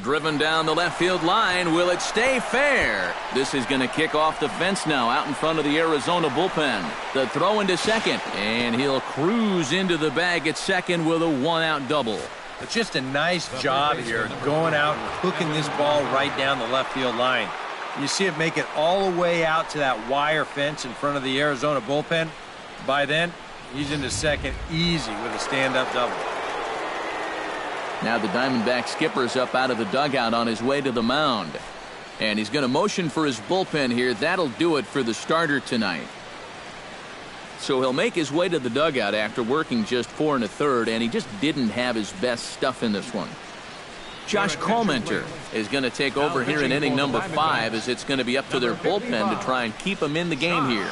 Driven down the left field line. Will it stay fair? This is going to kick off the fence now out in front of the Arizona bullpen. The throw into second, and he'll cruise into the bag at second with a 1-out double. It's just a nice job here going out and hooking this ball right down the left field line. You see it make it all the way out to that wire fence in front of the Arizona bullpen. By then, he's into second easy with a stand-up double. Now the Diamondback skipper's up out of the dugout on his way to the mound. And he's going to motion for his bullpen here. That'll do it for the starter tonight. So he'll make his way to the dugout after working just 4 1/3, and he just didn't have his best stuff in this one. Josh Comenter is going to take over here in inning number 5, as it's going to be up to their bullpen to try and keep him in the game here.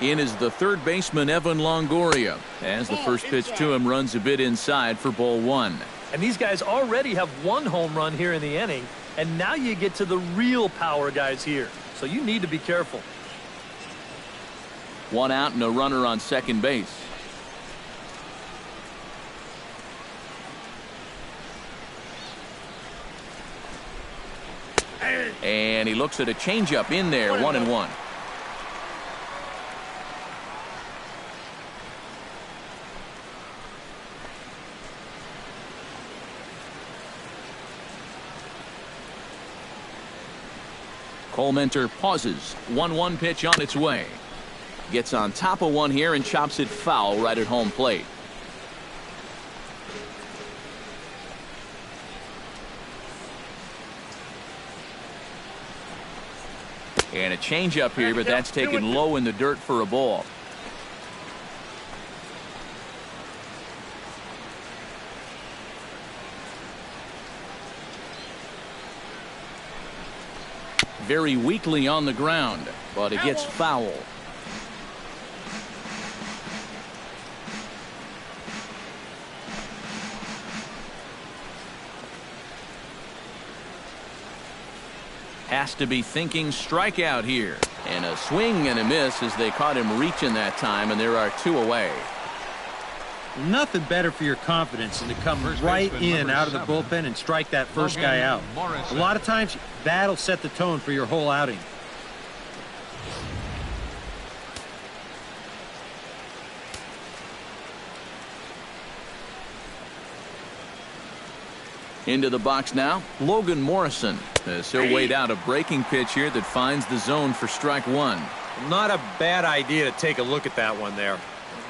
In is the third baseman, Evan Longoria, as the first pitch to him runs a bit inside for ball 1. And these guys already have 1 home run here in the inning, and now you get to the real power guys here. So you need to be careful. 1 out and a runner on second base. And he looks at a changeup in there, 1-1. Comenter pauses. 1-1 pitch on its way. Gets on top of one here and chops it foul right at home plate. And a changeup here, but that's taken low in the dirt for a ball. Very weakly on the ground, but it gets foul. Has to be thinking strikeout here. And a swing and a miss as they caught him reaching that time, and there are 2 away. Nothing better for your confidence than to come right in out of the bullpen and strike that first guy out. A lot of times, that'll set the tone for your whole outing. Into the box now, Logan Morrison, as he'll wait out a breaking pitch here that finds the zone for strike 1. Not a bad idea to take a look at that one there.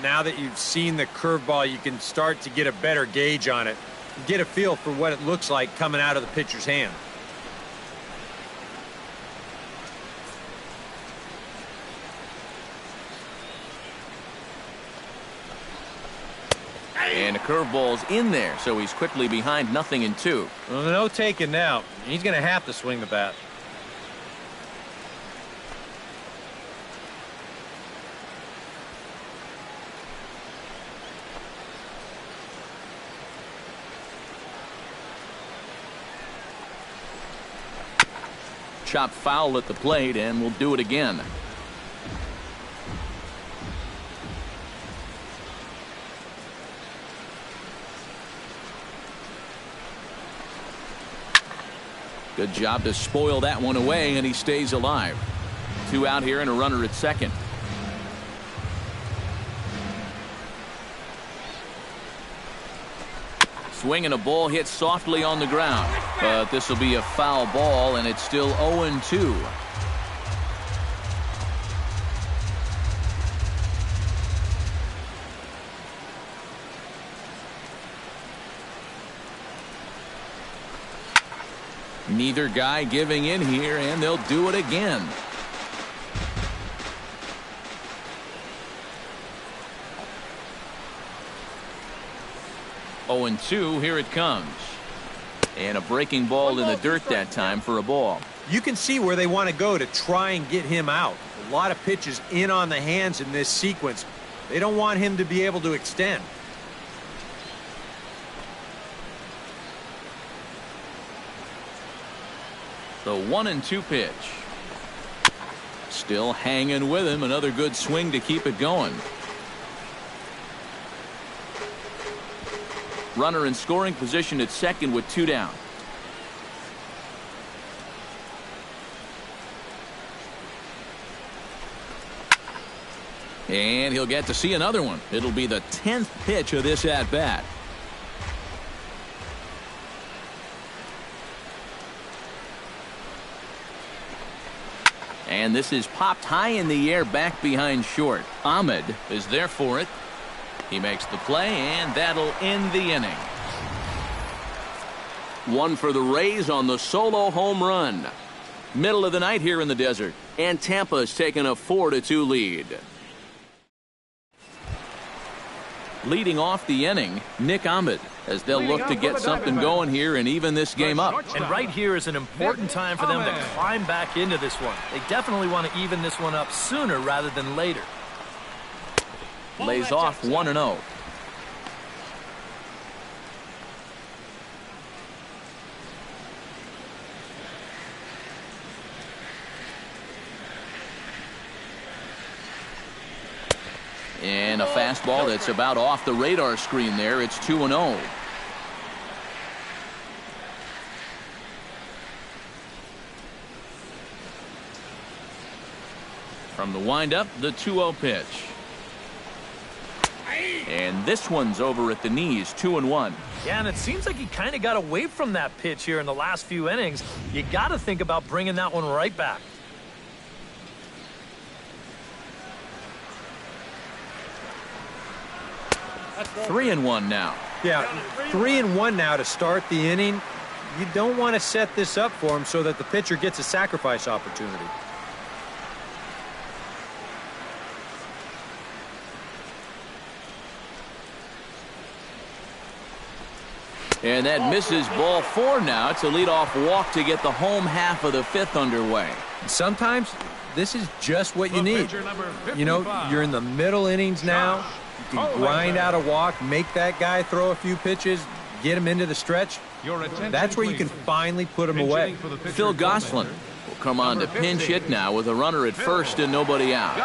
Now that you've seen the curveball, you can start to get a better gauge on it. Get a feel for what it looks like coming out of the pitcher's hand. And a curveball's in there, so he's quickly behind 0-2. Well, no taking now. He's going to have to swing the bat. Chop foul at the plate, and we'll do it again. Good job to spoil that one away, and he stays alive. 2 out here and a runner at second. Swinging a ball hit softly on the ground, but this will be a foul ball, and it's still 0-2. Neither guy giving in here, and they'll do it again. Oh, and 2, here it comes. And a breaking ball in the dirt that time for a ball. You can see where they want to go to try and get him out. A lot of pitches in on the hands in this sequence. They don't want him to be able to extend. The 1-2 pitch. Still hanging with him. Another good swing to keep it going. Runner in scoring position at second with 2 down. And he'll get to see another one. It'll be the 10th pitch of this at-bat. And this is popped high in the air back behind short. Ahmed is there for it. He makes the play, and that'll end the inning. One for the Rays on the solo home run. Middle of the night here in the desert, and Tampa's taken a 4-2 lead. Leading off the inning, Nick Ahmed, as they'll look to get something going here and even this game up. And right here is an important time for them to climb back into this one. They definitely want to even this one up sooner rather than later. Lays off 1-0. And a fastball that's about off the radar screen there. It's 2-0. From the windup, the 2-0 pitch. And this one's over at the knees, 2-1. Yeah, and it seems like he kind of got away from that pitch here in the last few innings. You got to think about bringing that one right back. That's 3-1 now. Yeah, 3-1 now to start the inning. You don't want to set this up for him so that the pitcher gets a sacrifice opportunity. And that misses ball 4 now to lead off walk to get the home half of the 5th underway. Sometimes this is just what you need. You know, you're in the middle innings now. You can grind out a walk, make that guy throw a few pitches, get him into the stretch. That's where you can finally put him away. Phil Gosselin will come on to pinch hit now with a runner at first and nobody out.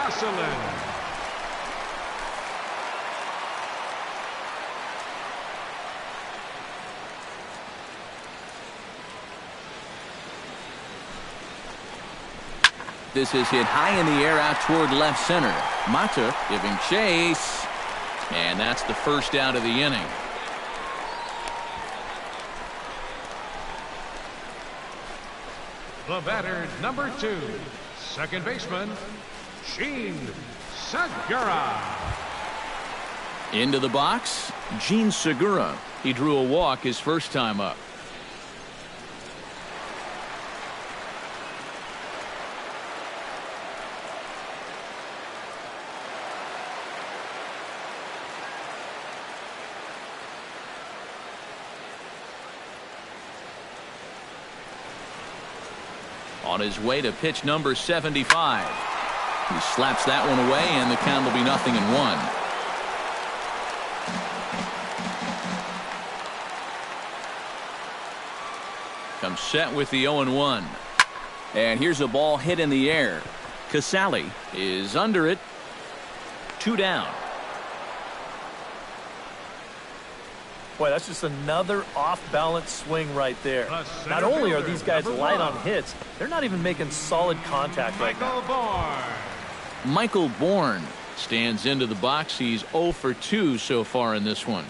This is hit high in the air out toward left center. Mata giving chase. And that's the first out of the inning. The batter, number 2, second baseman, Gene Segura. Into the box, Gene Segura. He drew a walk his first time up. On his way to pitch number 75. He slaps that one away, and the count will be 0-1. Comes set with the 0-1. And here's a ball hit in the air. Casale is under it. 2 down. Boy, that's just another off-balance swing right there. Not only are these guys light on hits, they're not even making solid contact right now. Michael Bourne stands into the box. He's 0 for 2 so far in this one.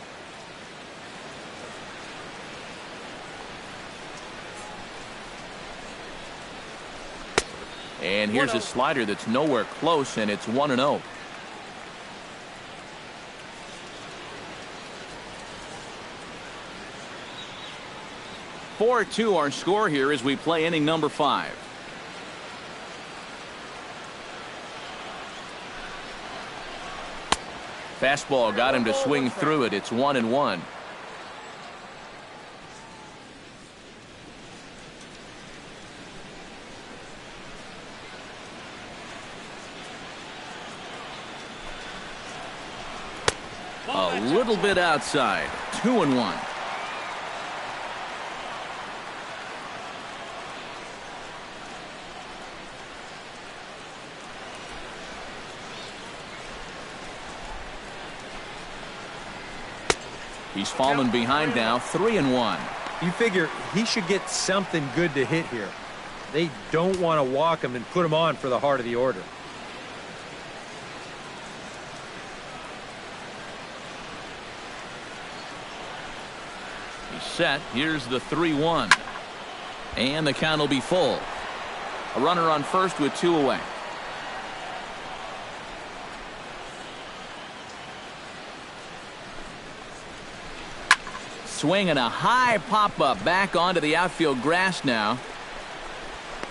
And here's a slider that's nowhere close, and it's 1-0. 4-2 our score here as we play inning number 5. Fastball got him to swing through it. It's 1-1. A little bit outside. 2-1. He's fallen behind now, 3-1. You figure he should get something good to hit here. They don't want to walk him and put him on for the heart of the order. He's set. Here's the 3-1. And the count will be full. A runner on first with 2 away. Swing and a high pop-up back onto the outfield grass now.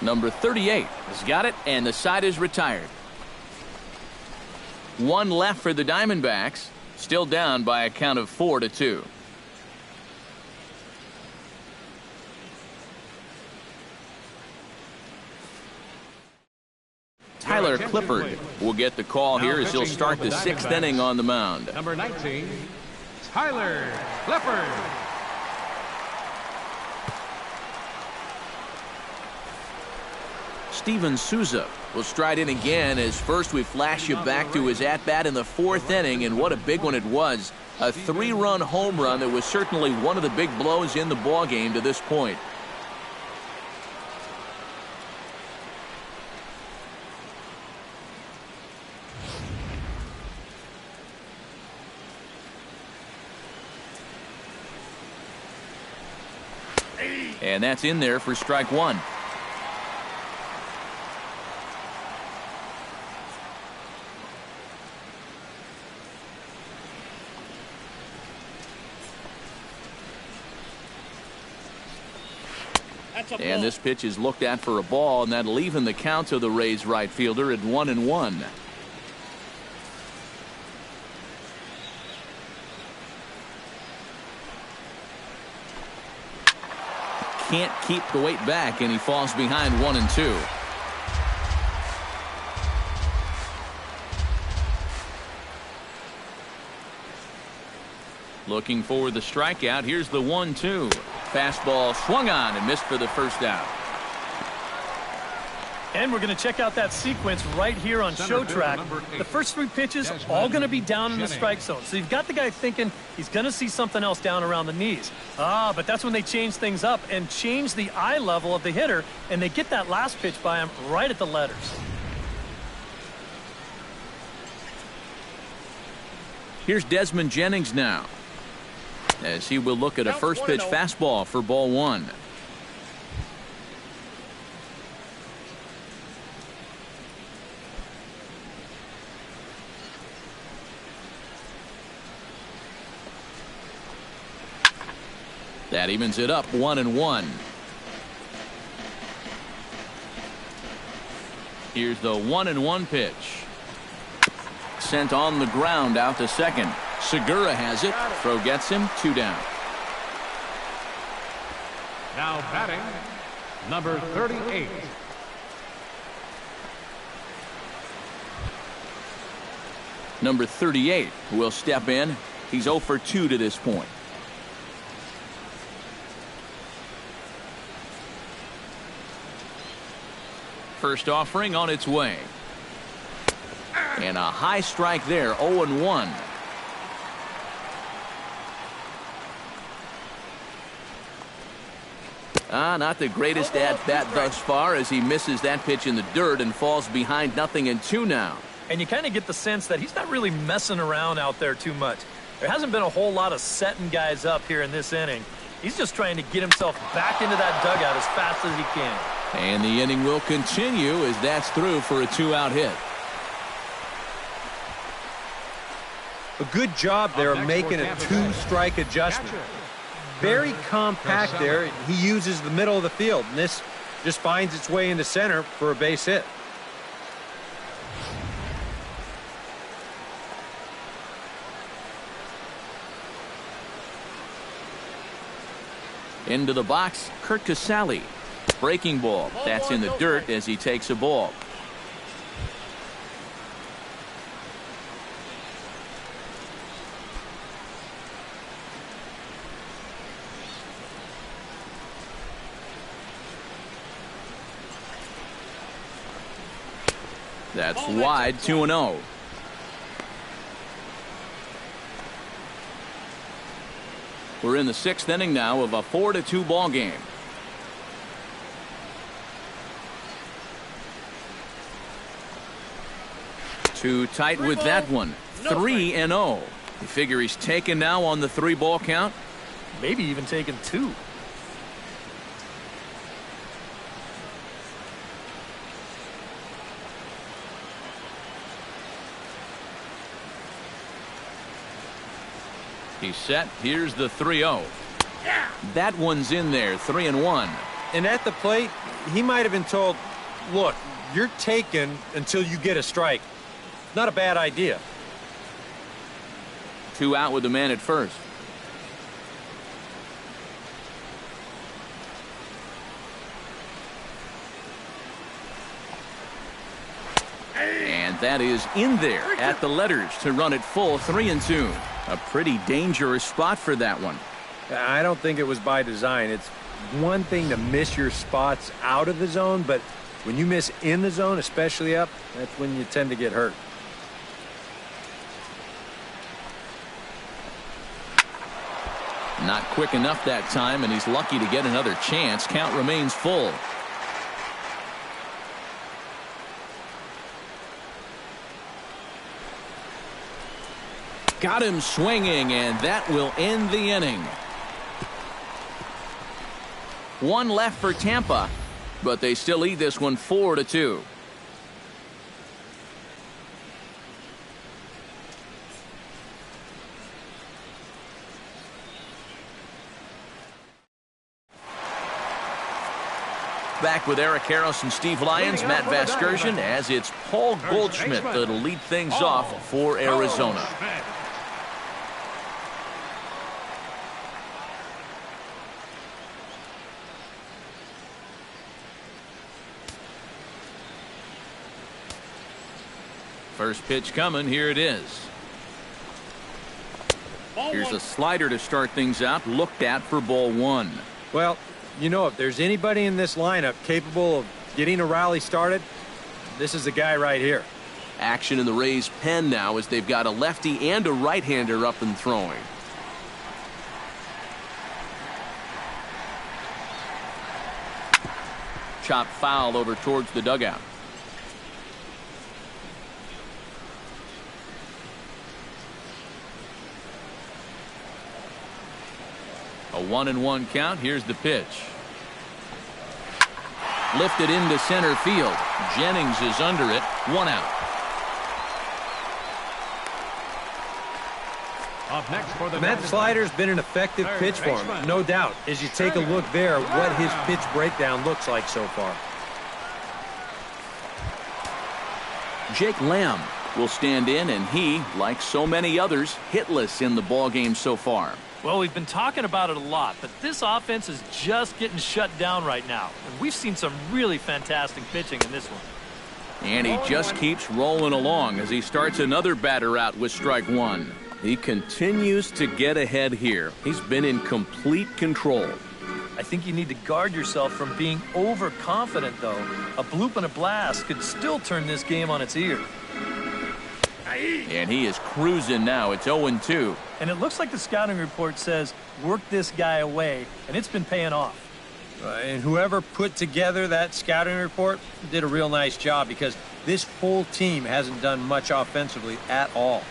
Number 38 has got it, and the side is retired. 1 left for the Diamondbacks. Still down by a count of 4-2. Tyler Clippard will get the call here as he'll start the 6th inning on the mound. Number 19, Tyler Clippard. Steven Souza will stride in again as first we flash you back to his at-bat in the 4th inning, and what a big one it was. A 3-run home run that was certainly one of the big blows in the ballgame to this point. And that's in there for strike 1. And this pitch is looked at for a ball, and that'll even the count to the Rays right fielder at 1-1. Can't keep the weight back, and he falls behind 1-2. Looking for the strikeout. Here's the 1-2. Fastball swung on and missed for the first out. And we're going to check out that sequence right here on Show Track. The first 3 pitches all going to be down in the strike zone. So you've got the guy thinking he's going to see something else down around the knees. But that's when they change things up and change the eye level of the hitter, and they get that last pitch by him right at the letters. Here's Desmond Jennings now, as he will look at a first pitch fastball for ball 1. That evens it up 1-1. Here's the 1-1 pitch. Sent on the ground out to second. Segura has it. Throw gets him. 2 down. Now batting, number 38. Number 38 will step in. He's 0 for 2 to this point. First offering on its way. And a high strike there. 0-1. Not the greatest at bat thus far, as he misses that pitch in the dirt and falls behind 0-2 now. And you kind of get the sense that he's not really messing around out there too much. There hasn't been a whole lot of setting guys up here in this inning. He's just trying to get himself back into that dugout as fast as he can. And the inning will continue as that's through for a 2-out hit. A good job there of making a 2-strike adjustment. very compact there. He uses the middle of the field, and this just finds its way into center for a base hit. Into the box, Kurt Casale. Breaking ball. That's in the dirt as he takes a ball. That's wide, 2-0. We're in the 6th inning now of a 4-2 ball game. Too tight with that one. 3-0. You figure he's taken now on the 3-ball count? Maybe even taken 2. He's set. Here's the 3-0. That one's in there. 3-1. And at the plate, he might have been told, look, you're taken until you get a strike. Not a bad idea. 2 out with the man at first. And that is in there at the letters to run it full. 3-2. A pretty dangerous spot for that one. I don't think it was by design. It's one thing to miss your spots out of the zone, but when you miss in the zone, especially up, that's when you tend to get hurt. Not quick enough that time, and he's lucky to get another chance. Count remains full. Got him swinging, and that will end the inning. 1 left for Tampa, but they still lead this one 4-2. Back with Eric Harris and Steve Lyons, Matt Vasgersian, as it's Paul Goldschmidt that'll lead things off for Arizona. First pitch coming. Here it is. Here's a slider to start things out. Looked at for ball 1. Well, you know, if there's anybody in this lineup capable of getting a rally started, this is the guy right here. Action in the Rays' pen now as they've got a lefty and a right-hander up and throwing. Chop foul over towards the dugout. A 1-1 count. Here's the pitch. Lifted into center field. Jennings is under it. 1 out. Up next for the That slider's been an effective pitch for him, no doubt. As you take a look there, what his pitch breakdown looks like so far. Jake Lamb will stand in, and he, like so many others, hitless in the ballgame so far. Well, we've been talking about it a lot, but this offense is just getting shut down right now. And we've seen some really fantastic pitching in this one. And he just keeps rolling along as he starts another batter out with strike 1. He continues to get ahead here. He's been in complete control. I think you need to guard yourself from being overconfident, though. A bloop and a blast could still turn this game on its ear. And he is cruising now. It's 0-2. And it looks like the scouting report says, work this guy away, and it's been paying off. And whoever put together that scouting report did a real nice job, because this whole team hasn't done much offensively at all.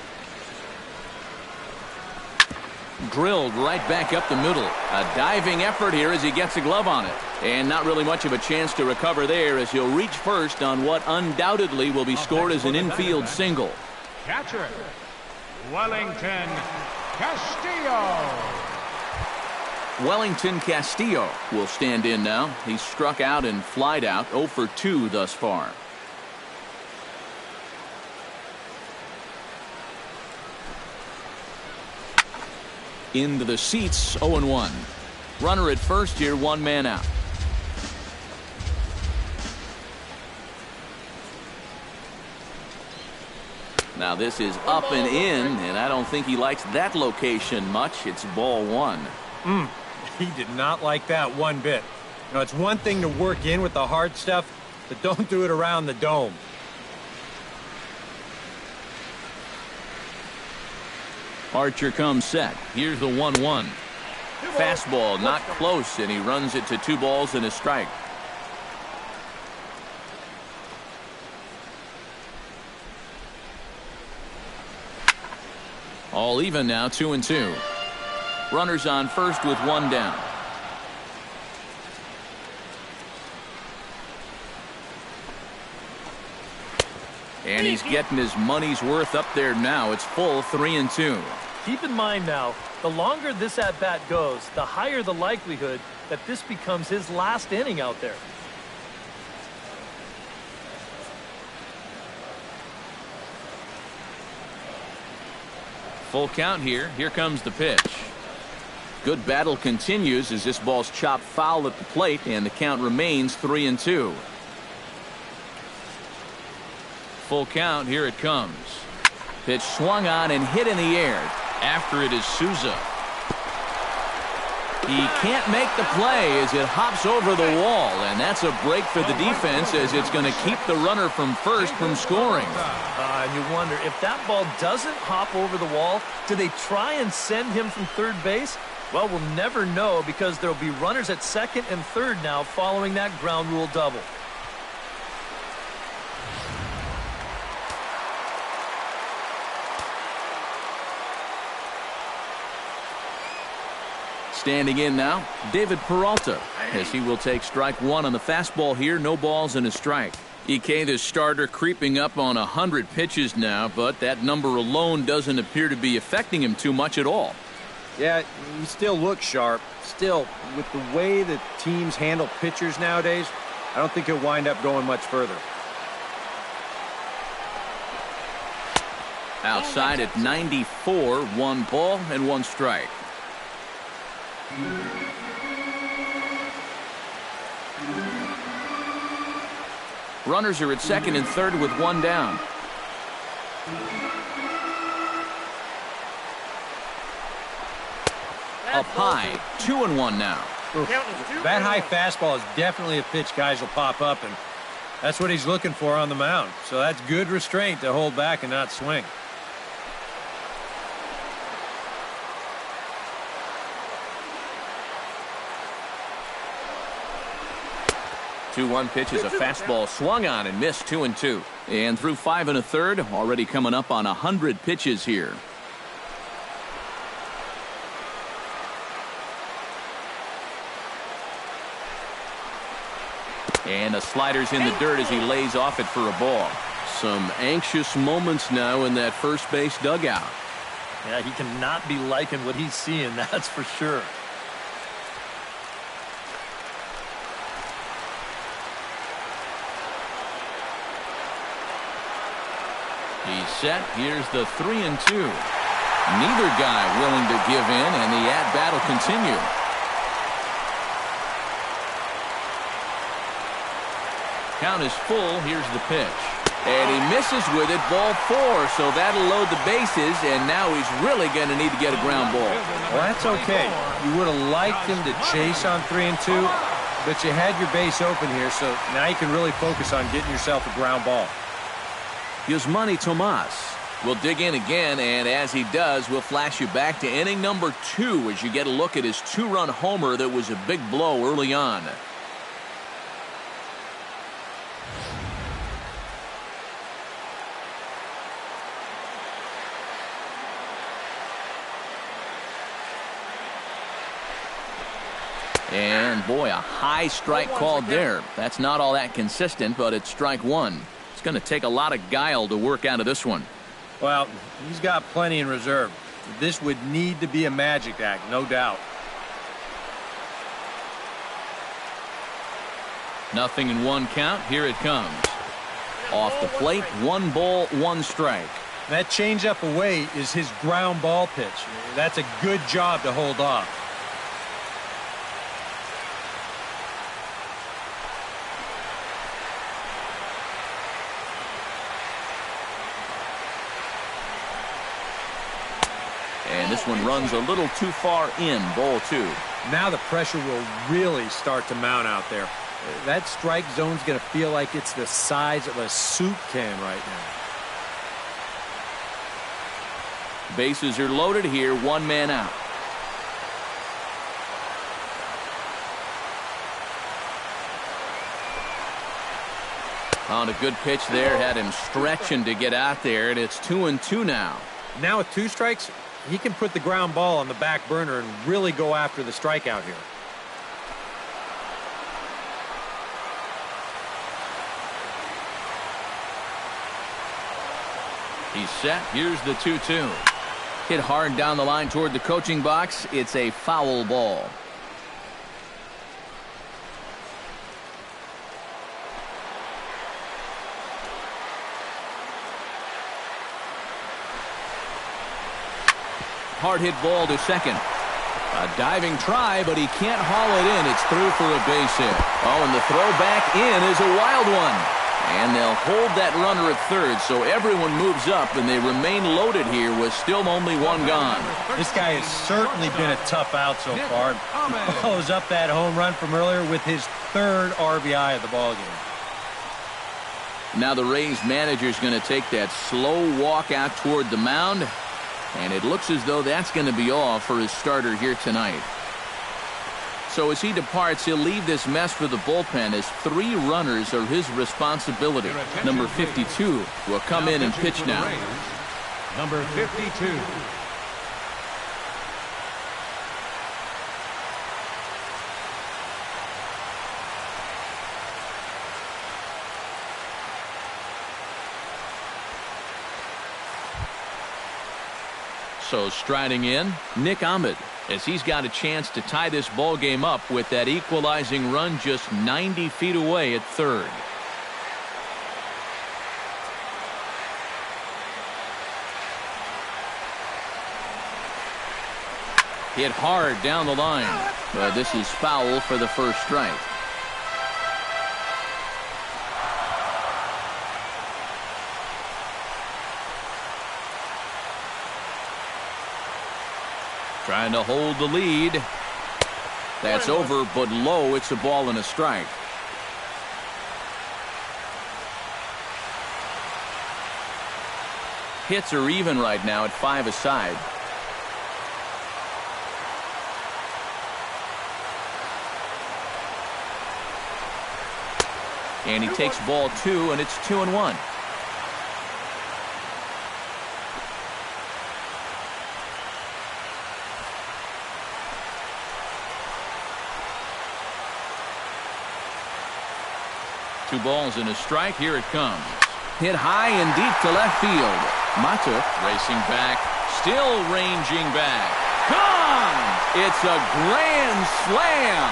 Drilled right back up the middle. A diving effort here as he gets a glove on it. And not really much of a chance to recover there as he'll reach first on what undoubtedly will be scored as an infield single. Catcher, Wellington Castillo. Wellington Castillo will stand in now. He's struck out and flied out, 0 for 2 thus far. Into the seats, 0-1. Runner at first here, 1 man out. Now this is up and in, and I don't think he likes that location much. It's ball 1. He did not like that one bit. You know, it's one thing to work in with the hard stuff, but don't do it around the dome. Archer comes set. Here's the 1-1. Fastball not close, and he runs it to 2 balls and a strike. All even now, 2-2. Runners on first with 1 down. And he's getting his money's worth up there now. It's full, 3-2. Keep in mind now, the longer this at-bat goes, the higher the likelihood that this becomes his last inning out there. Full count here. Here comes the pitch. Good battle continues as this ball's chopped foul at the plate, and the count remains 3-2. Full count. Here it comes. Pitch swung on and hit in the air. After it is Souza. He can't make the play as it hops over the wall, and that's a break for the defense as it's going to keep the runner from first from scoring. And you wonder, if that ball doesn't hop over the wall, do they try and send him from third base? Well, we'll never know because there'll be runners at second and third now following that ground rule double. Standing in now, David Peralta, as he will take strike 1 on the fastball here. No balls and a strike. EK, the starter, creeping up on 100 pitches now, but that number alone doesn't appear to be affecting him too much at all. Yeah, he still looks sharp. Still, with the way that teams handle pitchers nowadays, I don't think he'll wind up going much further. Outside at 94, 1 ball and 1 strike. Runners are at second and third with 1 down. Up high, 2-1 now. That high fastball is definitely a pitch guys will pop up, and that's what he's looking for on the mound. So that's good restraint to hold back and not swing. Two-one pitch is a fastball swung on and missed, 2-2. And through 5 1/3, already coming up on 100 pitches here. And the slider's in the dirt as he lays off it for a ball. Some anxious moments now in that first base dugout. Yeah, he cannot be liking what he's seeing, that's for sure. He's set. Here's the 3-2. Neither guy willing to give in, and the at-bat will continue. Count is full. Here's the pitch. And he misses with it. Ball 4. So that'll load the bases, and now he's really going to need to get a ground ball. Well, that's okay. You would have liked him to chase on 3-2, but you had your base open here, so now you can really focus on getting yourself a ground ball. Yasmani Tomas will dig in again, and as he does, we'll flash you back to inning number 2 as you get a look at his 2-run homer that was a big blow early on. And boy, a high strike called there. That's not all that consistent, but it's strike 1. It's going to take a lot of guile to work out of this one. Well, he's got plenty in reserve. This would need to be a magic act, no doubt. Nothing in one count. Here it comes. Off the plate, 1 ball, 1 strike. That changeup away is his ground ball pitch. That's a good job to hold off. And this one runs a little too far in, ball 2. Now the pressure will really start to mount out there. That strike zone's going to feel like it's the size of a soup can right now. Bases are loaded here, 1 man out. On a good pitch there, had him stretching to get out there, and it's 2-2 now. Now with 2 strikes, he can put the ground ball on the back burner and really go after the strikeout here. He's set. Here's the 2-2. Hit hard down the line toward the coaching box. It's a foul ball. Hard hit ball to second. A diving try, but he can't haul it in. It's through for a base hit. Oh, and the throw back in is a wild one. And they'll hold that runner at third, so everyone moves up, and they remain loaded here with still only 1 gone. This guy has certainly been a tough out so far. He follows up that home run from earlier with his 3rd RBI of the ballgame. Now the Rays manager's going to take that slow walk out toward the mound, and it looks as though that's going to be all for his starter here tonight. So as he departs, he'll leave this mess for the bullpen as 3 runners are his responsibility. Number 52 will come in and pitch now. Number 52. So striding in, Nick Ahmed, as he's got a chance to tie this ball game up with that equalizing run just 90 feet away at third. Hit hard down the line, but this is foul for the first strike. Trying to hold the lead. That's over, but low. It's a ball and a strike. Hits are even right now at 5 aside. And he takes ball 2, and it's 2-1. Two balls and a strike. Here it comes. Hit high and deep to left field. Mata racing back, still ranging back. Gone! It's a grand slam.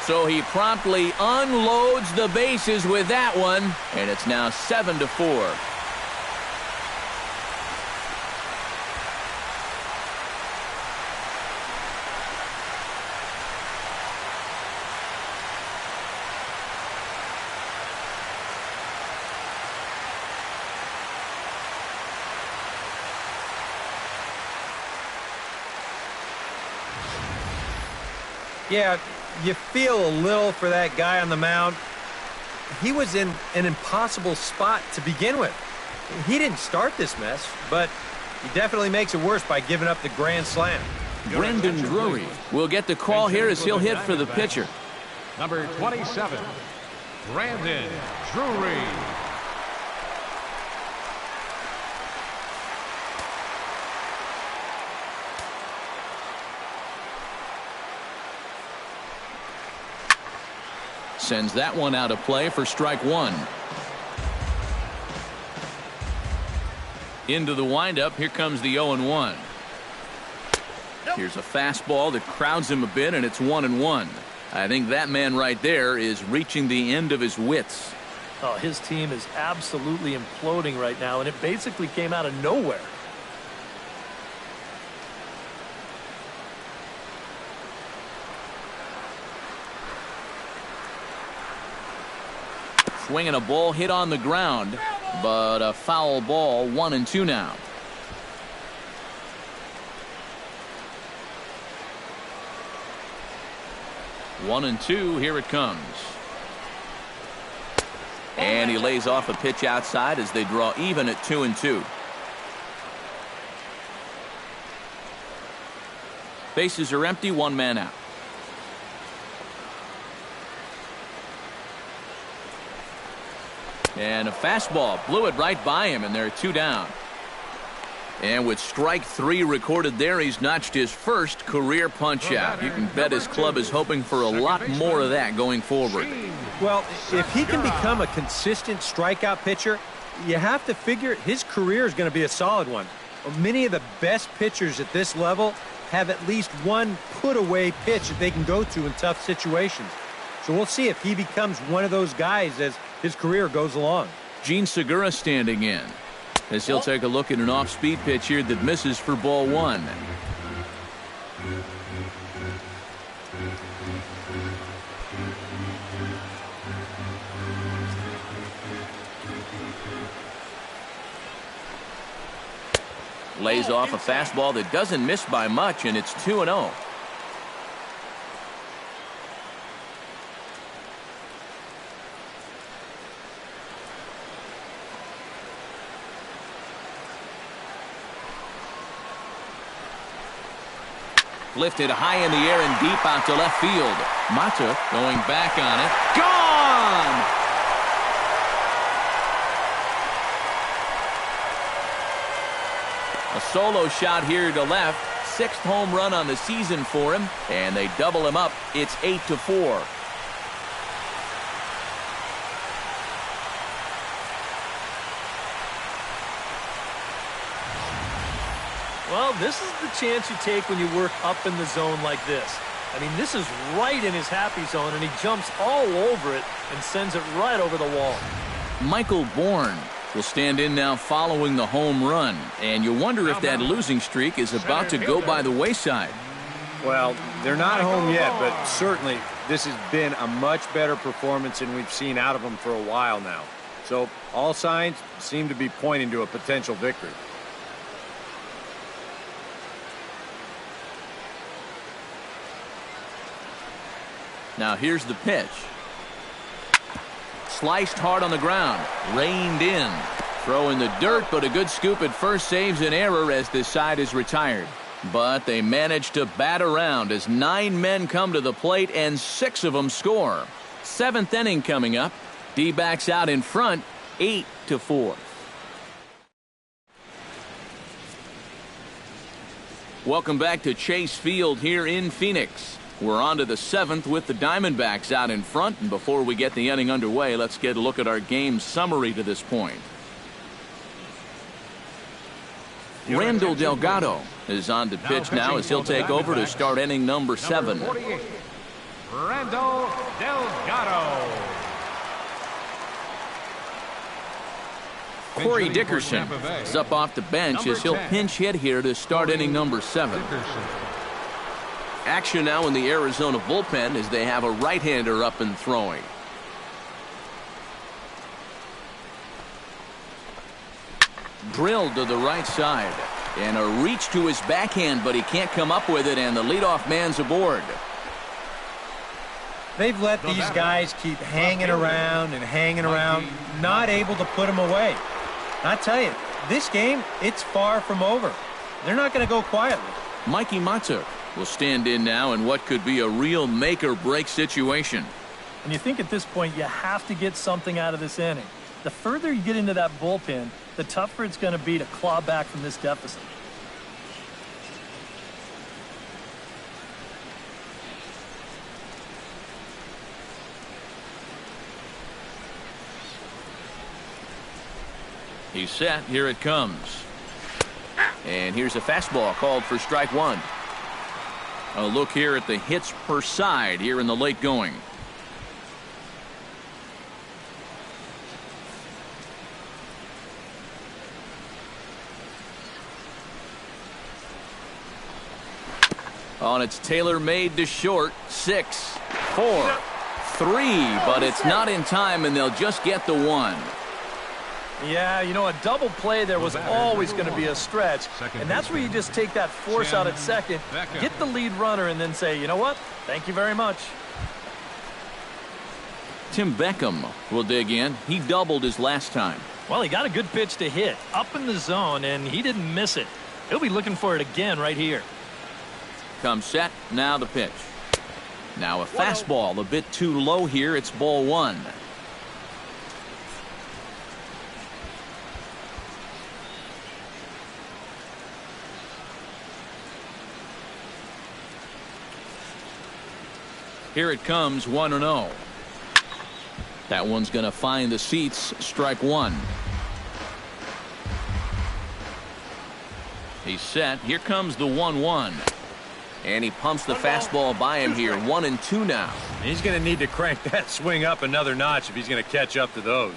So he promptly unloads the bases with that one, and it's now 7-4. Yeah, you feel a little for that guy on the mound. He was in an impossible spot to begin with. He didn't start this mess, but he definitely makes it worse by giving up the grand slam. Brendan Drury will get the call here as he'll hit for the pitcher. Number 27, Brandon Drury. Sends that one out of play for strike 1. Into the windup. Here comes the 0-1. Here's a fastball that crowds him a bit, and it's 1-1. I think that man right there is reaching the end of his wits. Oh, his team is absolutely imploding right now, and it basically came out of nowhere. Swinging a ball hit on the ground, but a foul ball. 1-2 now. One and two, here it comes. And he lays off a pitch outside as they draw even at 2-2. Bases are empty, one man out. And a fastball blew it right by him, and they're 2 down. And with strike 3 recorded there, he's notched his first career punch out. You can bet his club is hoping for a lot more of that going forward. Well, if he can become a consistent strikeout pitcher, you have to figure his career is going to be a solid one. Many of the best pitchers at this level have at least one put-away pitch that they can go to in tough situations. So we'll see if he becomes one of those guys as his career goes along. Gene Segura standing in as he'll take a look at an off-speed pitch here that misses for ball 1. Lays off a fastball that doesn't miss by much, and it's 2-0. Lifted high in the air and deep out to left field. Mata going back on it. Gone! A solo shot here to left. 6th home run on the season for him, and they double him up. It's 8-4. Well, this is the chance you take when you work up in the zone like this. I mean, this is right in his happy zone, and he jumps all over it and sends it right over the wall. Michael Bourne will stand in now following the home run, and you wonder if that losing streak is about to go by the wayside. Well, they're not home yet, but certainly this has been a much better performance than we've seen out of them for a while now. So all signs seem to be pointing to a potential victory. Now here's the pitch. Sliced hard on the ground. Reined in. Throw in the dirt, but a good scoop at first saves an error as this side is retired. But they manage to bat around as 9 men come to the plate and 6 of them score. 7th inning coming up. D-backs out in front, 8-4. Welcome back to Chase Field here in Phoenix. We're on to the 7th with the Diamondbacks out in front, and before we get the inning underway, let's get a look at our game summary to this point. Randall Delgado is on to pitch now as he'll take over to start inning number 7. Randall Delgado. Corey Dickerson is up off the bench as he'll pinch hit here to start inning number 7. Action now in the Arizona bullpen as they have a right-hander up and throwing. Drilled to the right side. And a reach to his backhand, but he can't come up with it, and the leadoff man's aboard. They've let these guys keep hanging around and hanging around, not able to put them away. I tell you, this game, it's far from over. They're not going to go quietly. Mikey Mata will stand in now in what could be a real make-or-break situation. And you think at this point you have to get something out of this inning. The further you get into that bullpen, the tougher it's going to be to claw back from this deficit. He's set. Here it comes. And here's a fastball called for strike 1. A look here at the hits per side here in the late going. On its tailor-made to short. 6, 4, 3, but it's not in time, and they'll just get the one. Yeah, you know, a double play there was always going to be a stretch, and that's where you just take that force out at second, get the lead runner, and then say, you know what, thank you very much. Tim Beckham will dig in. He doubled his last time. Well, he got a good pitch to hit up in the zone, and he didn't miss it. He'll be looking for it again right here. Comes set. Now the pitch. Now a fastball a bit too low here. It's ball 1. Here it comes, 1-0. That one's going to find the seats. Strike 1. He's set. Here comes the 1-1. And he pumps the fastball by him here. 1-2 now. He's going to need to crank that swing up another notch if he's going to catch up to those.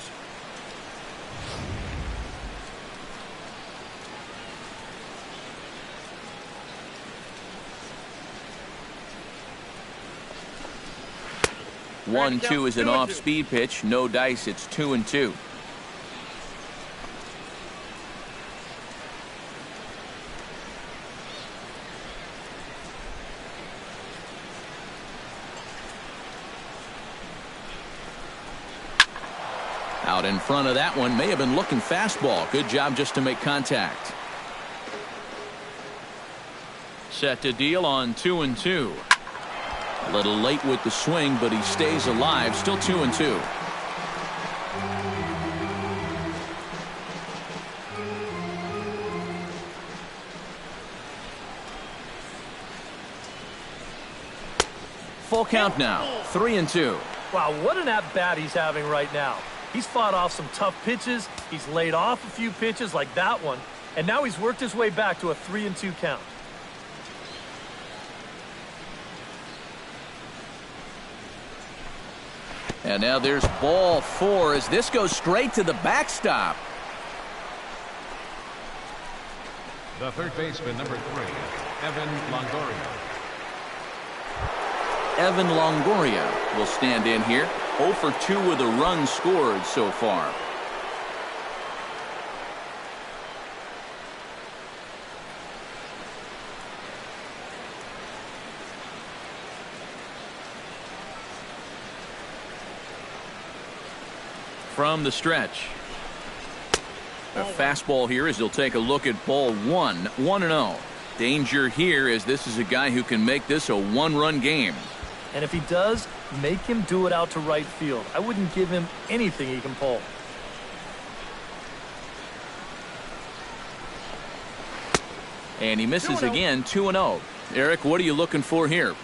One, 2 is an off-speed pitch. No dice. It's 2-2. Out in front of that one. May have been looking fastball. Good job just to make contact. Set to deal on 2-2. A little late with the swing, but he stays alive. Still 2-2. Full count now. 3-2. Wow, what an at-bat he's having right now. He's fought off some tough pitches. He's laid off a few pitches like that one. And now he's worked his way back to a 3-2 count. And now there's ball 4 as this goes straight to the backstop. The third baseman, number 3, Evan Longoria. Evan Longoria will stand in here. 0 for 2 with a run scored so far. From the stretch. A fastball here as he'll take a look at ball 1. 1-0. Danger here as this is a guy who can make this a one-run game. And if he does, make him do it out to right field. I wouldn't give him anything he can pull. And he misses again. 2-0. Eric, what are you looking for here?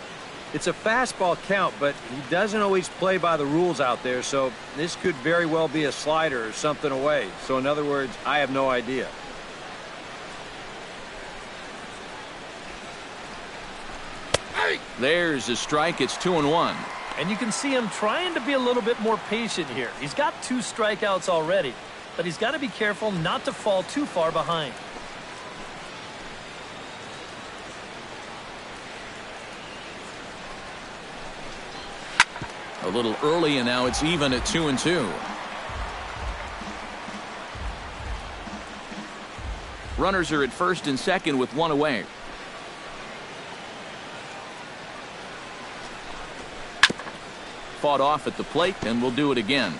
It's a fastball count, but he doesn't always play by the rules out there, so this could very well be a slider or something away. So in other words, I have no idea. There's a strike. It's 2-1. And you can see him trying to be a little bit more patient here. He's got 2 strikeouts already, but he's got to be careful not to fall too far behind. A little early, and now it's even at 2-2. Runners are at first and second with 1 away. Fought off at the plate, and we'll do it again.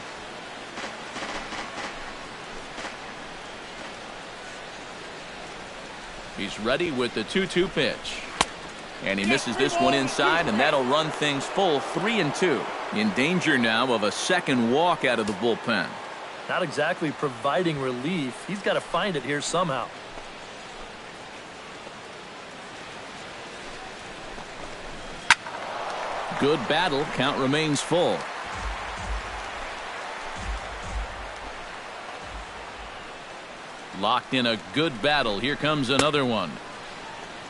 He's ready with the 2-2 pitch. And he misses this one inside, and that'll run things full. 3-2. In danger now of a second walk out of the bullpen. Not exactly providing relief. He's got to find it here somehow. Good battle. Count remains full. Locked in a good battle. Here comes another one.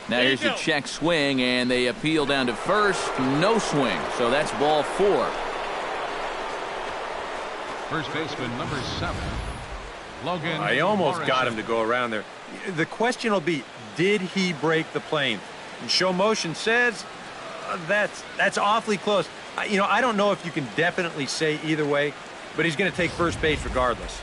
Now here's a check swing, and they appeal down to first. No swing, so that's ball 4. First baseman number 7, Logan. I almost Morrison. got him to go around there. The question will be, did he break the plane? And show motion says that's awfully close. I don't know if you can definitely say either way, but he's going to take first base regardless.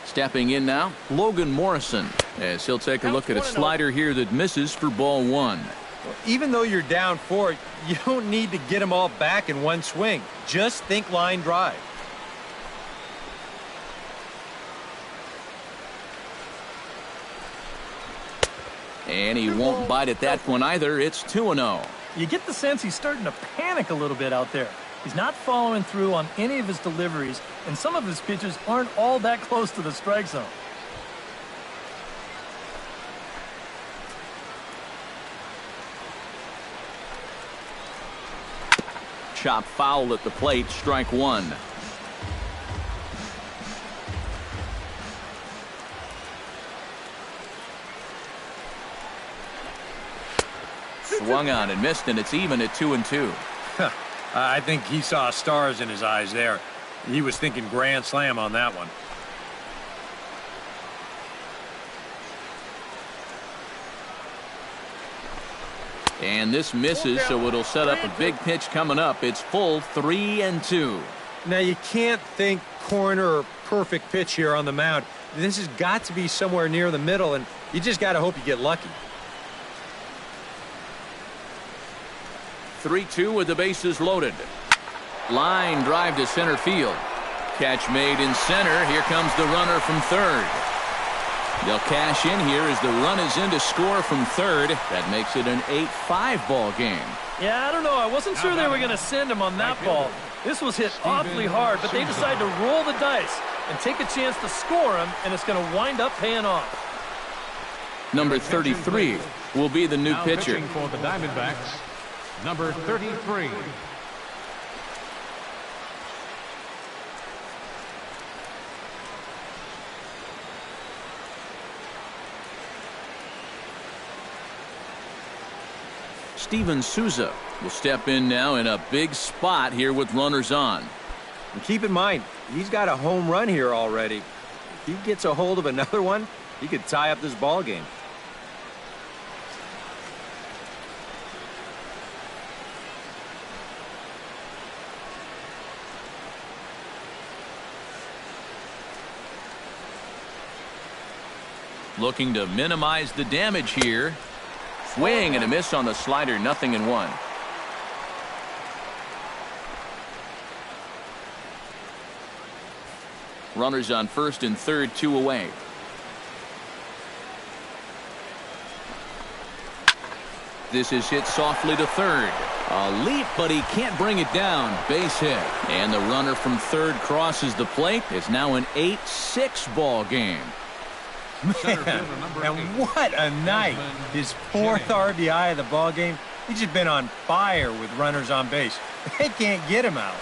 Stepping in now, Logan Morrison, as he'll take a look at a slider here that misses for ball 1. Even though you're down 4, you don't need to get them all back in one swing. Just think line drive. And he won't bite at that one either. It's 2-0. You get the sense he's starting to panic a little bit out there. He's not following through on any of his deliveries, and some of his pitches aren't all that close to the strike zone. Chop foul at the plate, strike 1. Swung on and missed, and it's even at 2-2. I think he saw stars in his eyes there. He was thinking grand slam on that one. And this misses, so it'll set up a big pitch coming up. It's full 3-2. Now, you can't think corner or perfect pitch here on the mound. This has got to be somewhere near the middle, and you just got to hope you get lucky. 3-2 with the bases loaded. Line drive to center field. Catch made in center. Here comes the runner from third. They'll cash in here as the run is in to score from third. That makes it an 8-5 ball game. Yeah, I don't know. I wasn't sure they were going to send him on that ball. This was hit awfully hard, but they decided to roll the dice and take a chance to score him, and it's going to wind up paying off. Number 33 will be the new Now pitcher. pitching for the Diamondbacks, number 33. Steven Souza will step in now in a big spot here with runners on. And keep in mind, he's got a home run here already. If he gets a hold of another one, he could tie up this ball game. Looking to minimize the damage here. Swing and a miss on the slider, 0-1. Runners on first and third, 2 away. This is hit softly to third. A leap, but he can't bring it down. Base hit. And the runner from third crosses the plate. It's now an 8-6 ball game. Man, and what a night. His 4th RBI of the ball game. He's just been on fire with runners on base. They can't get him out.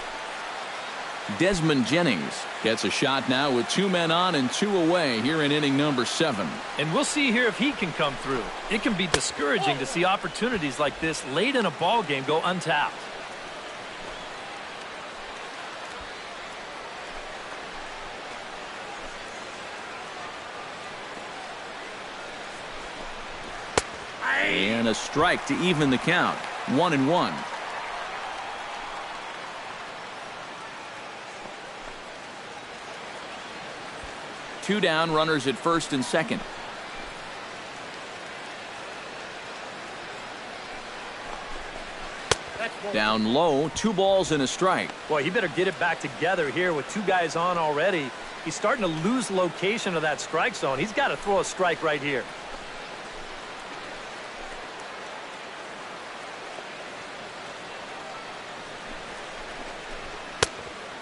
Desmond Jennings gets a shot now with 2 men on and 2 away here in inning number 7. And we'll see here if he can come through. It can be discouraging to see opportunities like this late in a ball game go untapped. And a strike to even the count. 1-1. Two down, runners at first and second. Down low, 2 balls and a strike. Boy, he better get it back together here with 2 guys on already. He's starting to lose location of that strike zone. He's got to throw a strike right here.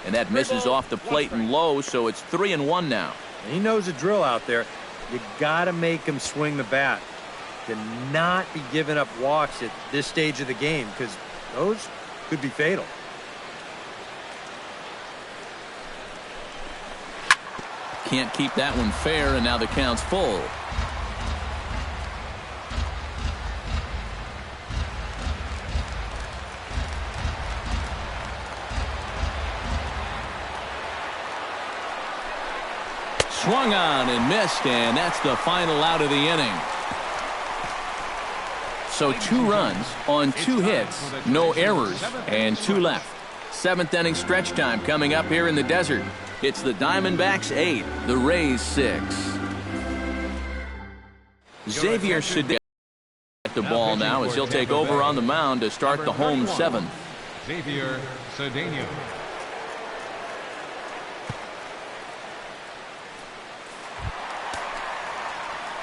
And that misses off the plate and low, so it's 3-1 now. He knows the drill out there. You got to make him swing the bat. To not be giving up walks at this stage of the game, because those could be fatal. Can't keep that one fair, and now the count's full. Swung on and missed, and that's the final out of the inning. So 2 runs on 2 hits, no errors, and 2 left. 7th inning stretch time coming up here in the desert. It's the Diamondbacks 8, the Rays 6. Xavier Cedeno at the ball now as he'll take over on the mound to start the home 7th. Xavier Cedeno.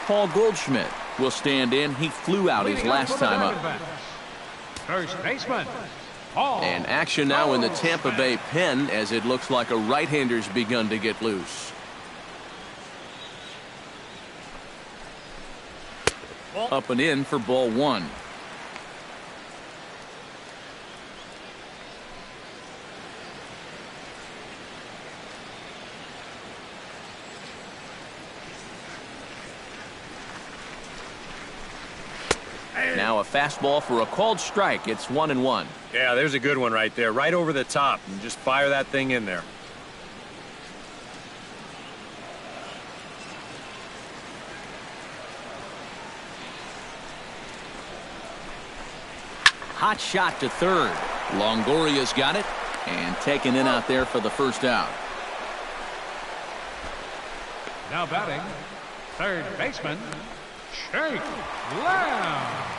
Paul Goldschmidt will stand in. He flew out his last time up. First baseman, Paul. And action now in the Tampa Bay pen as it looks like a right-hander's begun to get loose. Up and in for ball 1. Now a fastball for a called strike. It's 1-1. Yeah, there's a good one right there, right over the top. And just fire that thing in there. Hot shot to third. Longoria's got it and taken in out there for the first out. Now batting, third baseman, Jake Lamb.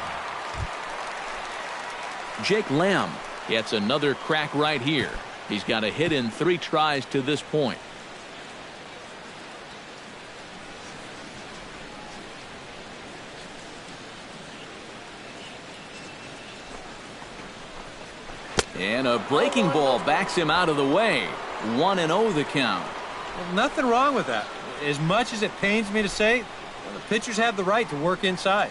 Jake Lamb gets another crack right here. He's got a hit in 3 tries to this point. And a breaking ball backs him out of the way. 1-0 the count. Well, nothing wrong with that. As much as it pains me to say, the pitchers have the right to work inside.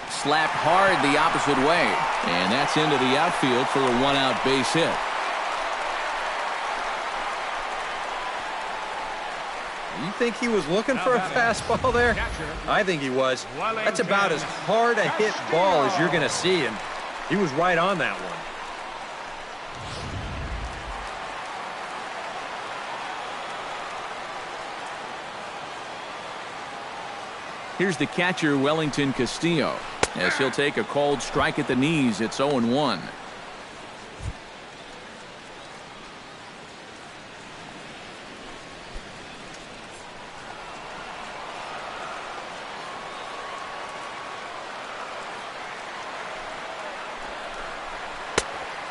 Slapped hard the opposite way, and that's into the outfield for a 1-out base hit. You think he was looking for a fastball there? I think he was. That's about as hard a hit ball as you're going to see, and he was right on that one. Here's the catcher, Wellington Castillo, as he'll take a called strike at the knees. It's 0-1.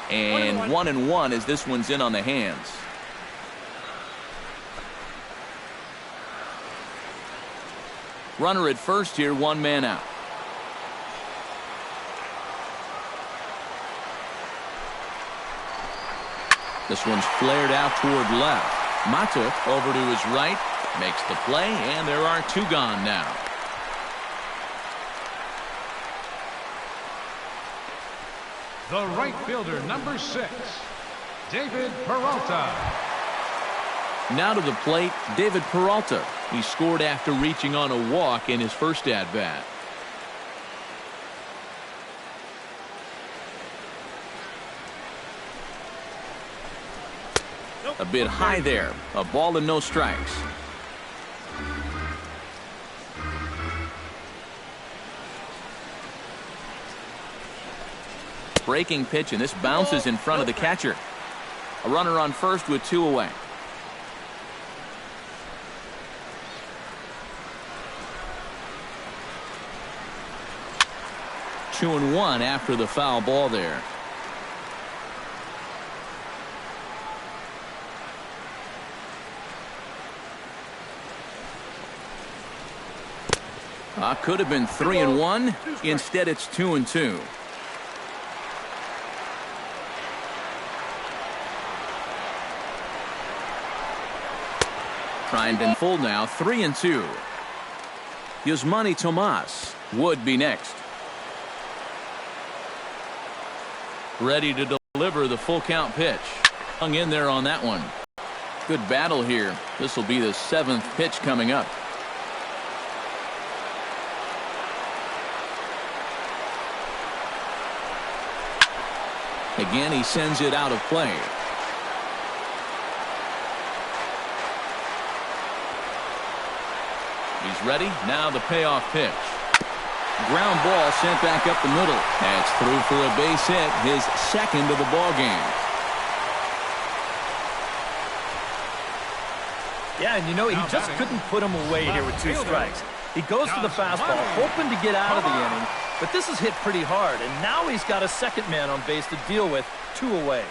And 1-1 as this one's in on the hands. Runner at first here, 1 man out. This one's flared out toward left. Mata over to his right, makes the play, and there are 2 gone now. The right fielder, number 6, David Peralta. Now to the plate, David Peralta. He scored after reaching on a walk in his first at-bat. A bit high there. A ball and no strikes. Breaking pitch, and this bounces in front of the catcher. A runner on first with 2 away. Two and 1 after the foul ball there. Could have been 3-1. Instead, it's 2-2. Trying to full now, 3-2. Yasmani Tomas would be next. Ready to deliver the full count pitch. Hung in there on that one. Good battle here. This will be the 7th pitch coming up. Again, he sends it out of play. He's ready. Now the payoff pitch. Ground ball sent back up the middle. That's through for a base hit, his 2nd of the ball game. Yeah, and you know, he just couldn't put him away here with 2 strikes. He goes to the fastball, hoping to get out of the inning, but this is hit pretty hard, and now he's got a 2nd man on base to deal with, 2 away.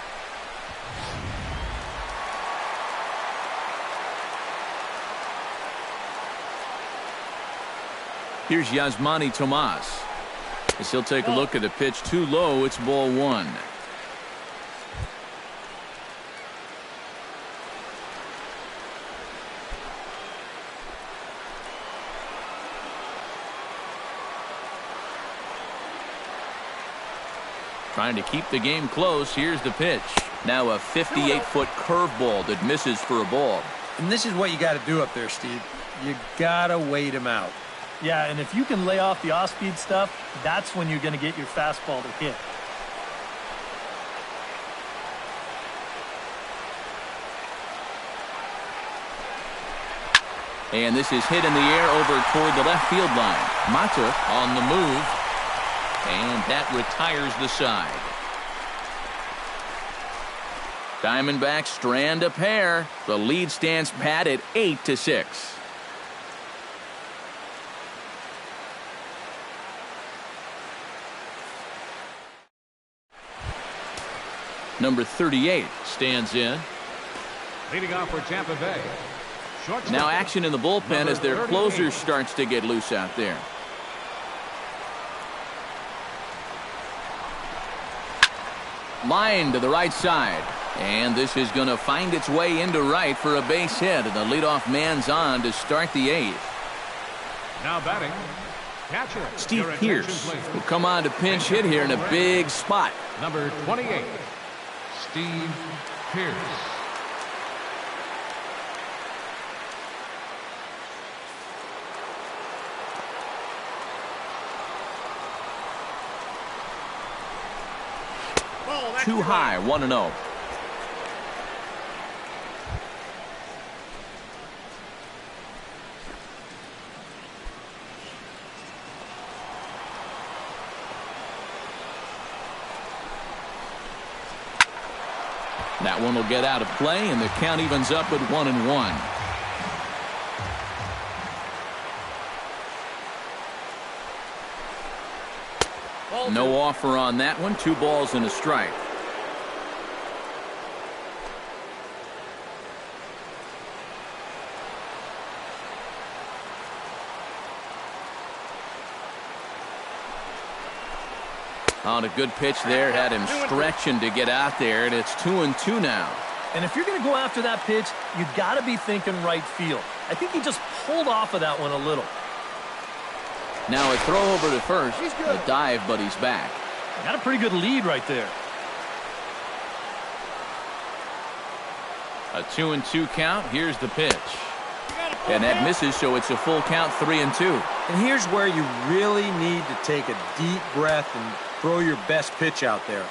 Here's Yasmani Tomas. As he'll take a look at the pitch too low, it's ball 1. Trying to keep the game close. Here's the pitch. Now a 58-foot curveball that misses for a ball. And this is what you got to do up there, Steve. You got to wait him out. Yeah, and if you can lay off the off-speed stuff, that's when you're going to get your fastball to hit. And this is hit in the air over toward the left field line. Mata on the move. And that retires the side. Diamondbacks strand a pair. The lead stands pat at 8-6. Number 38 stands in. Leading off for Tampa Bay. Now action in the bullpen as their closer starts to get loose out there. Line to the right side. And this is going to find its way into right for a base hit. And the leadoff man's on to start the 8th. Now batting, catcher Steve Pearce will come on to pinch hit here in a big spot. Number 28, Steve Pearce. Too high, 1-0. That one will get out of play, and the count evens up at 1-1. No offer on that one. 2 balls and a strike. On a good pitch there, had him stretching to get out there, and it's 2-2 now. And if you're going to go after that pitch, you got to be thinking right field. I think he just pulled off of that one a little. Now a throw over to first. A dive, but he's back. Got a pretty good lead right there. A 2-2 count. Here's the pitch. And that misses, so it's a full count, 3-2. And here's where you really need to take a deep breath and throw your best pitch out there.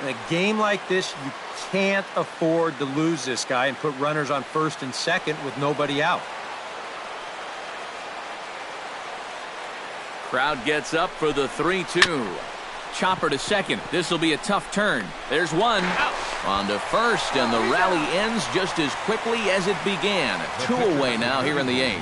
In a game like this, you can't afford to lose this guy and put runners on first and second with nobody out. Crowd gets up for the 3-2. Chopper to second. This will be a tough turn. There's one. On to first, and the rally ends just as quickly as it began. 2 away now here in the 8th.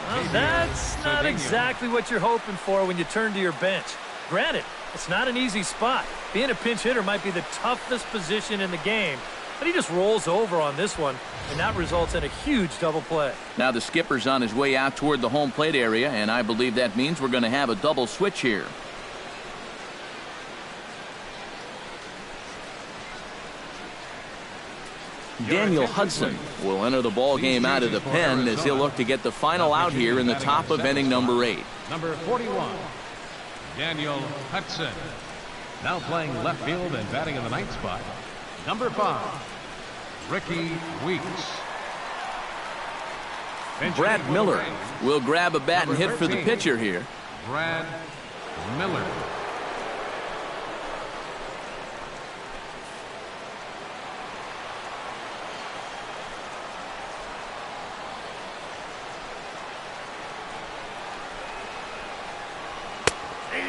Well, that's not exactly what you're hoping for when you turn to your bench. Granted, it's not an easy spot. Being a pinch hitter might be the toughest position in the game, but he just rolls over on this one, and that results in a huge double play. Now the skipper's on his way out toward the home plate area, and I believe that means we're going to have a double switch here. Daniel Hudson will enter the ball game out of the pen as he'll look to get the final out here in the top of inning number 8. Number 41, Daniel Hudson. Now playing left field and batting in the ninth spot, number 5, Ricky Weeks. Brad Miller will grab a bat and hit for the pitcher here. Brad Miller.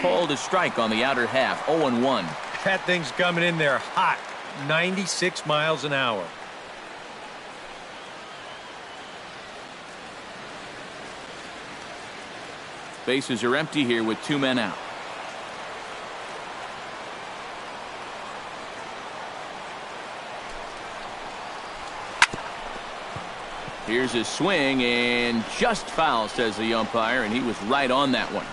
Called a strike on the outer half, 0-1. That thing's coming in there hot, 96 miles an hour. Bases are empty here with 2 men out. Here's his swing and just foul, says the umpire, and he was right on that one.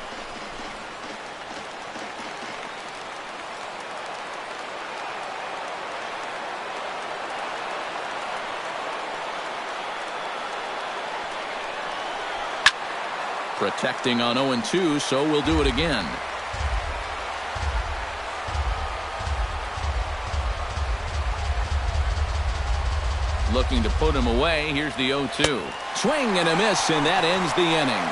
Protecting on 0-2, so we'll do it again. Looking to put him away. Here's the 0-2. Swing and a miss, and that ends the inning.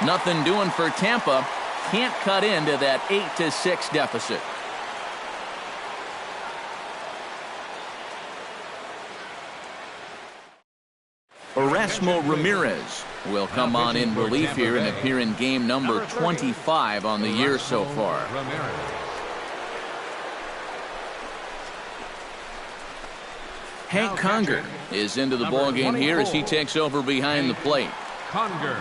Nothing doing for Tampa. Can't cut into that 8-6 deficit. Erasmo Ramirez will come on in relief here and appear in game number 25 on the year so far. Hank Conger is into the ballgame here as he takes over behind the plate. Conger.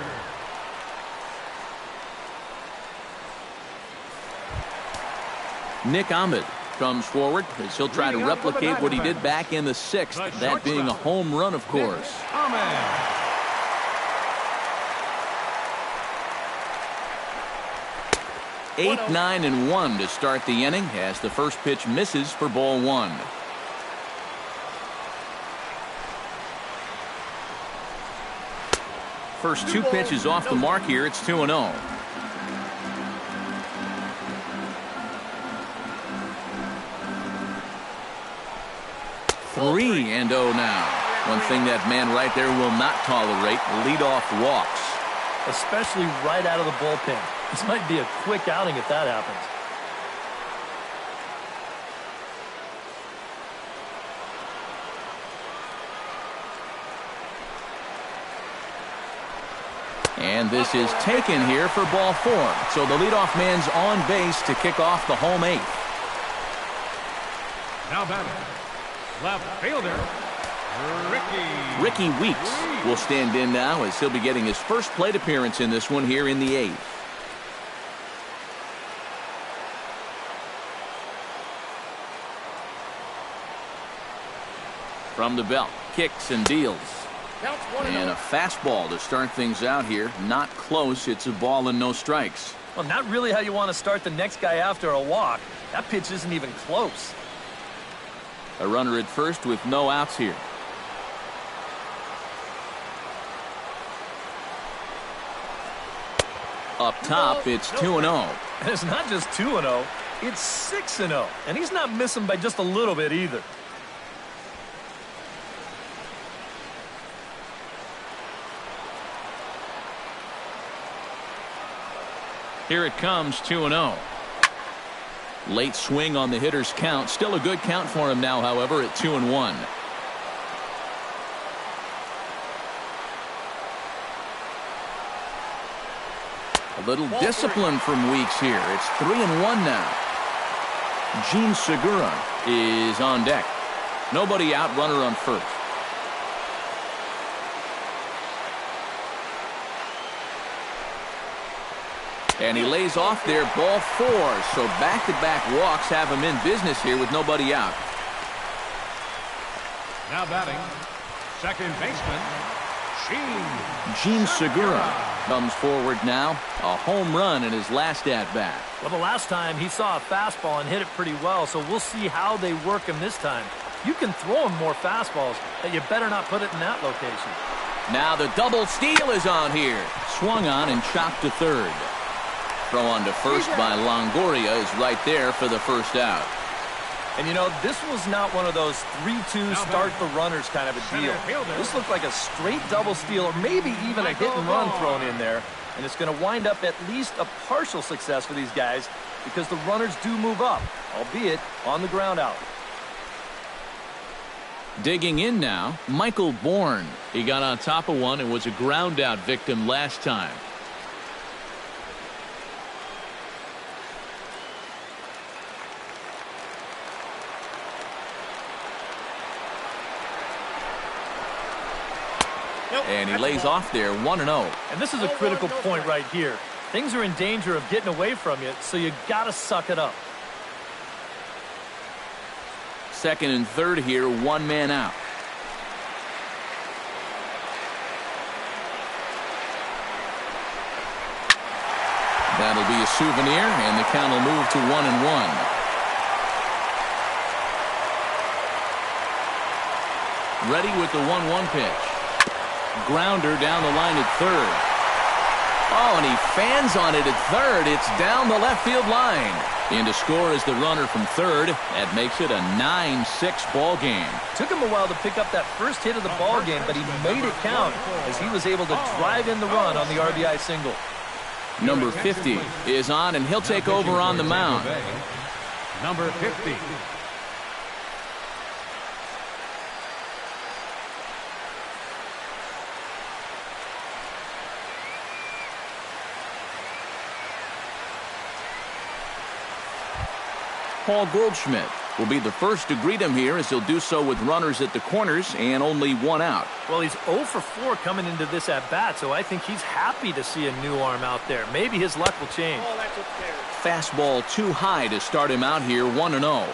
Nick Ahmed comes forward as he'll try to replicate what he did back in the 6th, that being a home run, of course. 8, 9, and 1 to start the inning as the first pitch misses for ball 1. First 2 pitches off the mark here. It's 2-0. Three and 0 now. One thing that man right there will not tolerate, leadoff walks. Especially right out of the bullpen. This might be a quick outing if that happens. And this is taken here for ball 4. So the leadoff man's on base to kick off the home 8th. Now batting, left fielder, Ricky Weeks will stand in now as he'll be getting his first plate appearance in this one here in the 8th. From the belt, kicks and deals. And a fastball to start things out here. Not close. It's a ball and no strikes. Well, not really how you want to start the next guy after a walk. That pitch isn't even close. A runner at first with no outs here. Up top, it's 2-0. And it's not just 2-0, it's 6-0. And he's not missing by just a little bit either. Here it comes, 2-0. Late swing on the hitter's count. Still a good count for him now, however, at 2-1. A little discipline from Weeks here. It's 3-1 now. Gene Segura is on deck. Nobody out, runner on first. And he lays off there, ball 4. So back-to-back walks have him in business here with nobody out. Now batting, second baseman, Gene Segura comes forward now. A home run in his last at-bat. Well, the last time he saw a fastball and hit it pretty well, so we'll see how they work him this time. You can throw him more fastballs, but you better not put it in that location. Now the double steal is on here. Swung on and chopped to third. throw on to first by Longoria is right there for the first out. And, you know, this was not one of those 3-2 start the runners kind of a deal. This looked like a straight double steal or maybe even a hit and run thrown in there. And it's going to wind up at least a partial success for these guys because the runners do move up, albeit on the ground out. Digging in now, Michael Bourne. He got on top of one and was a ground out victim last time. And he lays off there 1-0. And this is a critical point right here. Things are in danger of getting away from you, so you got to suck it up. Second and third here, one man out. That'll be a souvenir, and the count will move to 1-1. Ready with the 1-1 pitch. Grounder down the line at third. Oh, and he fans on it at third. It's down the left field line. In to score is the runner from third. That makes it a 9-6 ball game. Took him a while to pick up that first hit of the ball game, but he made it count as he was able to drive in the run on the RBI single. Number 50 is on, and he'll take over on the mound. Number 50. Paul Goldschmidt will be the first to greet him here as he'll do so with runners at the corners and only one out. Well, he's 0 for 4 coming into this at-bat, so I think he's happy to see a new arm out there. Maybe his luck will change. Fastball too high to start him out here 1-0.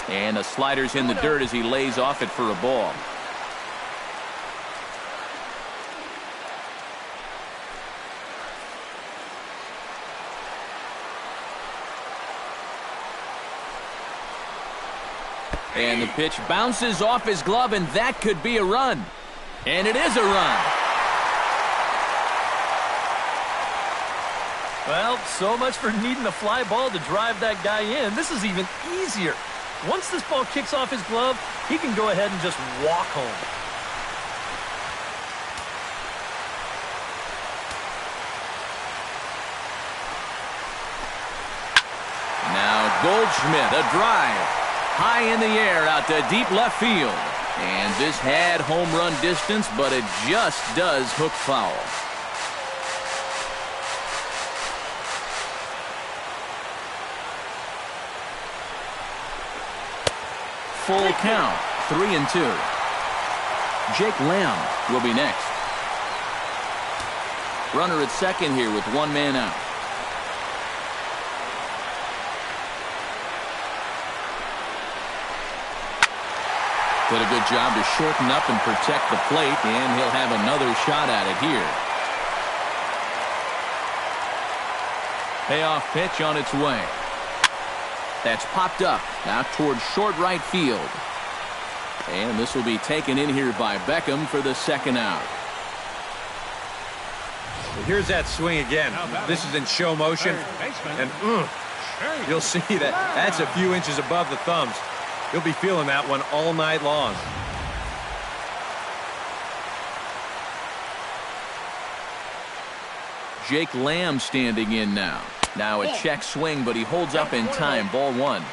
And the slider's in the dirt as he lays off it for a ball. And the pitch bounces off his glove, and that could be a run. And it is a run. Well, so much for needing a fly ball to drive that guy in. This is even easier. Once this ball kicks off his glove, he can go ahead and just walk home. Now Goldschmidt, a drive. High in the air out to deep left field. And this had home run distance, but it just does hook foul. Full count, 3-2. Jake Lamb will be next. Runner at second here with one man out. Did a good job to shorten up and protect the plate, and he'll have another shot at it here. Payoff pitch on its way. That's popped up now towards short right field. And this will be taken in here by Beckham for the second out. Here's that swing again. This is in show motion. And you'll see that that's a few inches above the thumbs. You'll be feeling that one all night long. Jake Lamb standing in now. Now a check swing, but he holds up in time. Ball one.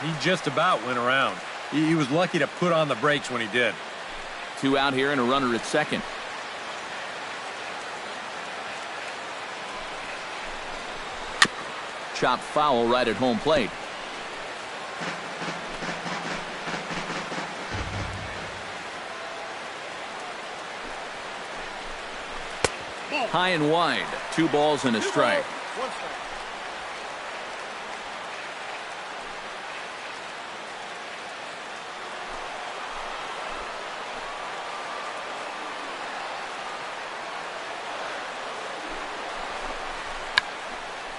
He just about went around. He was lucky to put on the brakes when he did. Two out here and a runner at second. Chopped foul right at home plate. High and wide. 2 balls and a strike.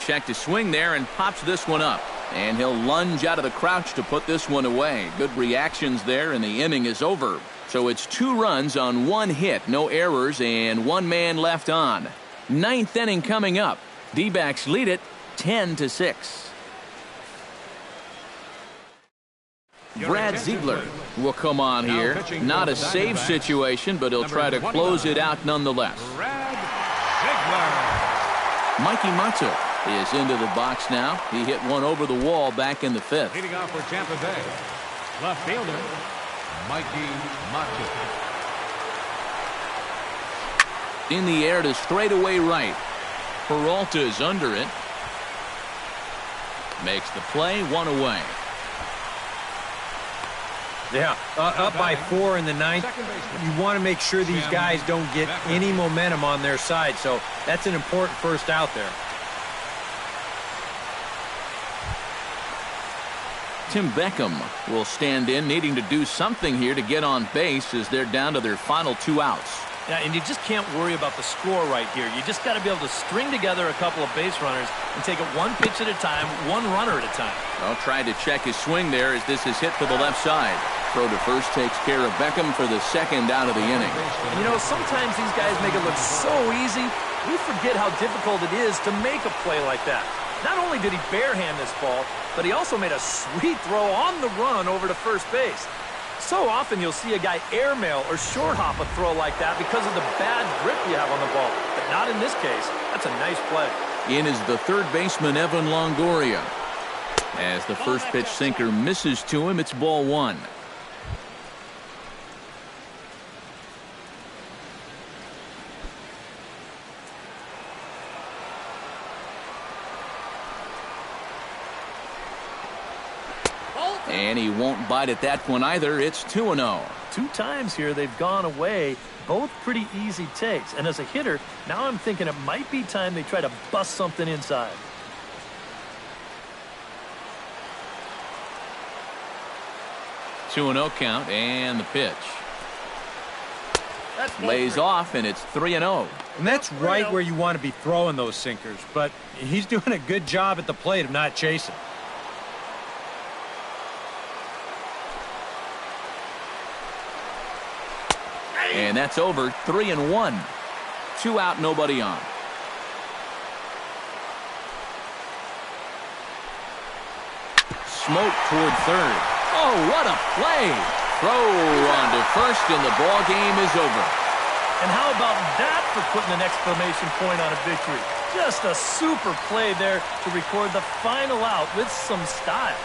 Check to swing there and pops this one up. And he'll lunge out of the crouch to put this one away. Good reactions there, and the inning is over. So it's 2 runs on 1 hit, no errors, and 1 man left on. 9th inning coming up. D-backs lead it 10-6. Brad Ziegler will come on here. Not a save situation, but he'll try to close it out nonetheless. Brad Ziegler. Mikey Mata is into the box now. He hit one over the wall back in the 5th. Leading off for Tampa Bay, left fielder, Mikey Mata. In the air to straightaway right. Peralta is under it. Makes the play, 1 away. Yeah, up by 4 in the 9th. You want to make sure these guys don't get any momentum on their side, so that's an important first out there. Tim Beckham will stand in, needing to do something here to get on base as they're down to their final 2 outs. Yeah, and you just can't worry about the score right here. You just got to be able to string together a couple of base runners and take it 1 pitch at a time, 1 runner at a time. Well, trying to check his swing there as this is hit to the left side. Throw to first takes care of Beckham for the 2nd out of the inning. You know, sometimes these guys make it look so easy, we forget how difficult it is to make a play like that. Not only did he barehand this ball, but he also made a sweet throw on the run over to first base. So often you'll see a guy airmail or short hop a throw like that because of the bad grip you have on the ball. But not in this case. That's a nice play. In is the 3rd baseman, Evan Longoria. As the first pitch sinker misses to him, it's ball 1. And he won't bite at that one either. It's 2-0. 2 times here they've gone away. Both pretty easy takes. And as a hitter, now I'm thinking it might be time they try to bust something inside. Two 2-0 count and the pitch. Lays off, and it's 3-0. And that's right where you want to be throwing those sinkers. But he's doing a good job at the plate of not chasing. And that's over. 3-1. 2 out, nobody on. Smoke toward 3rd. Oh, what a play! Throw on to first, and the ball game is over. And how about that for putting an exclamation point on a victory? Just a super play there to record the final out with some style.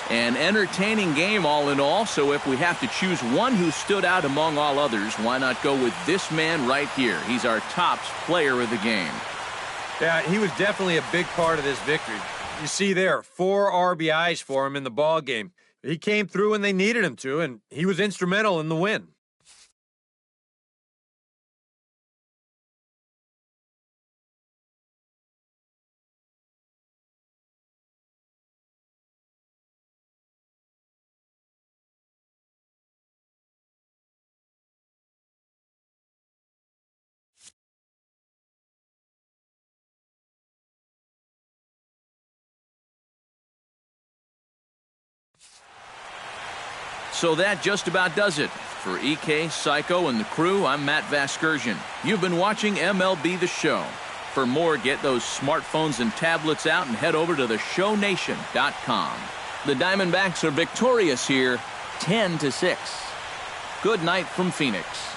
An entertaining game all in all, so if we have to choose one who stood out among all others, why not go with this man right here? He's our tops player of the game. Yeah, he was definitely a big part of this victory. You see there, 4 RBIs for him in the ball game. He came through when they needed him to, and he was instrumental in the win. So that just about does it. For EK, Psycho, and the crew, I'm Matt Vasgersian. You've been watching MLB The Show. For more, get those smartphones and tablets out and head over to theshownation.com. The Diamondbacks are victorious here, 10-6. Good night from Phoenix.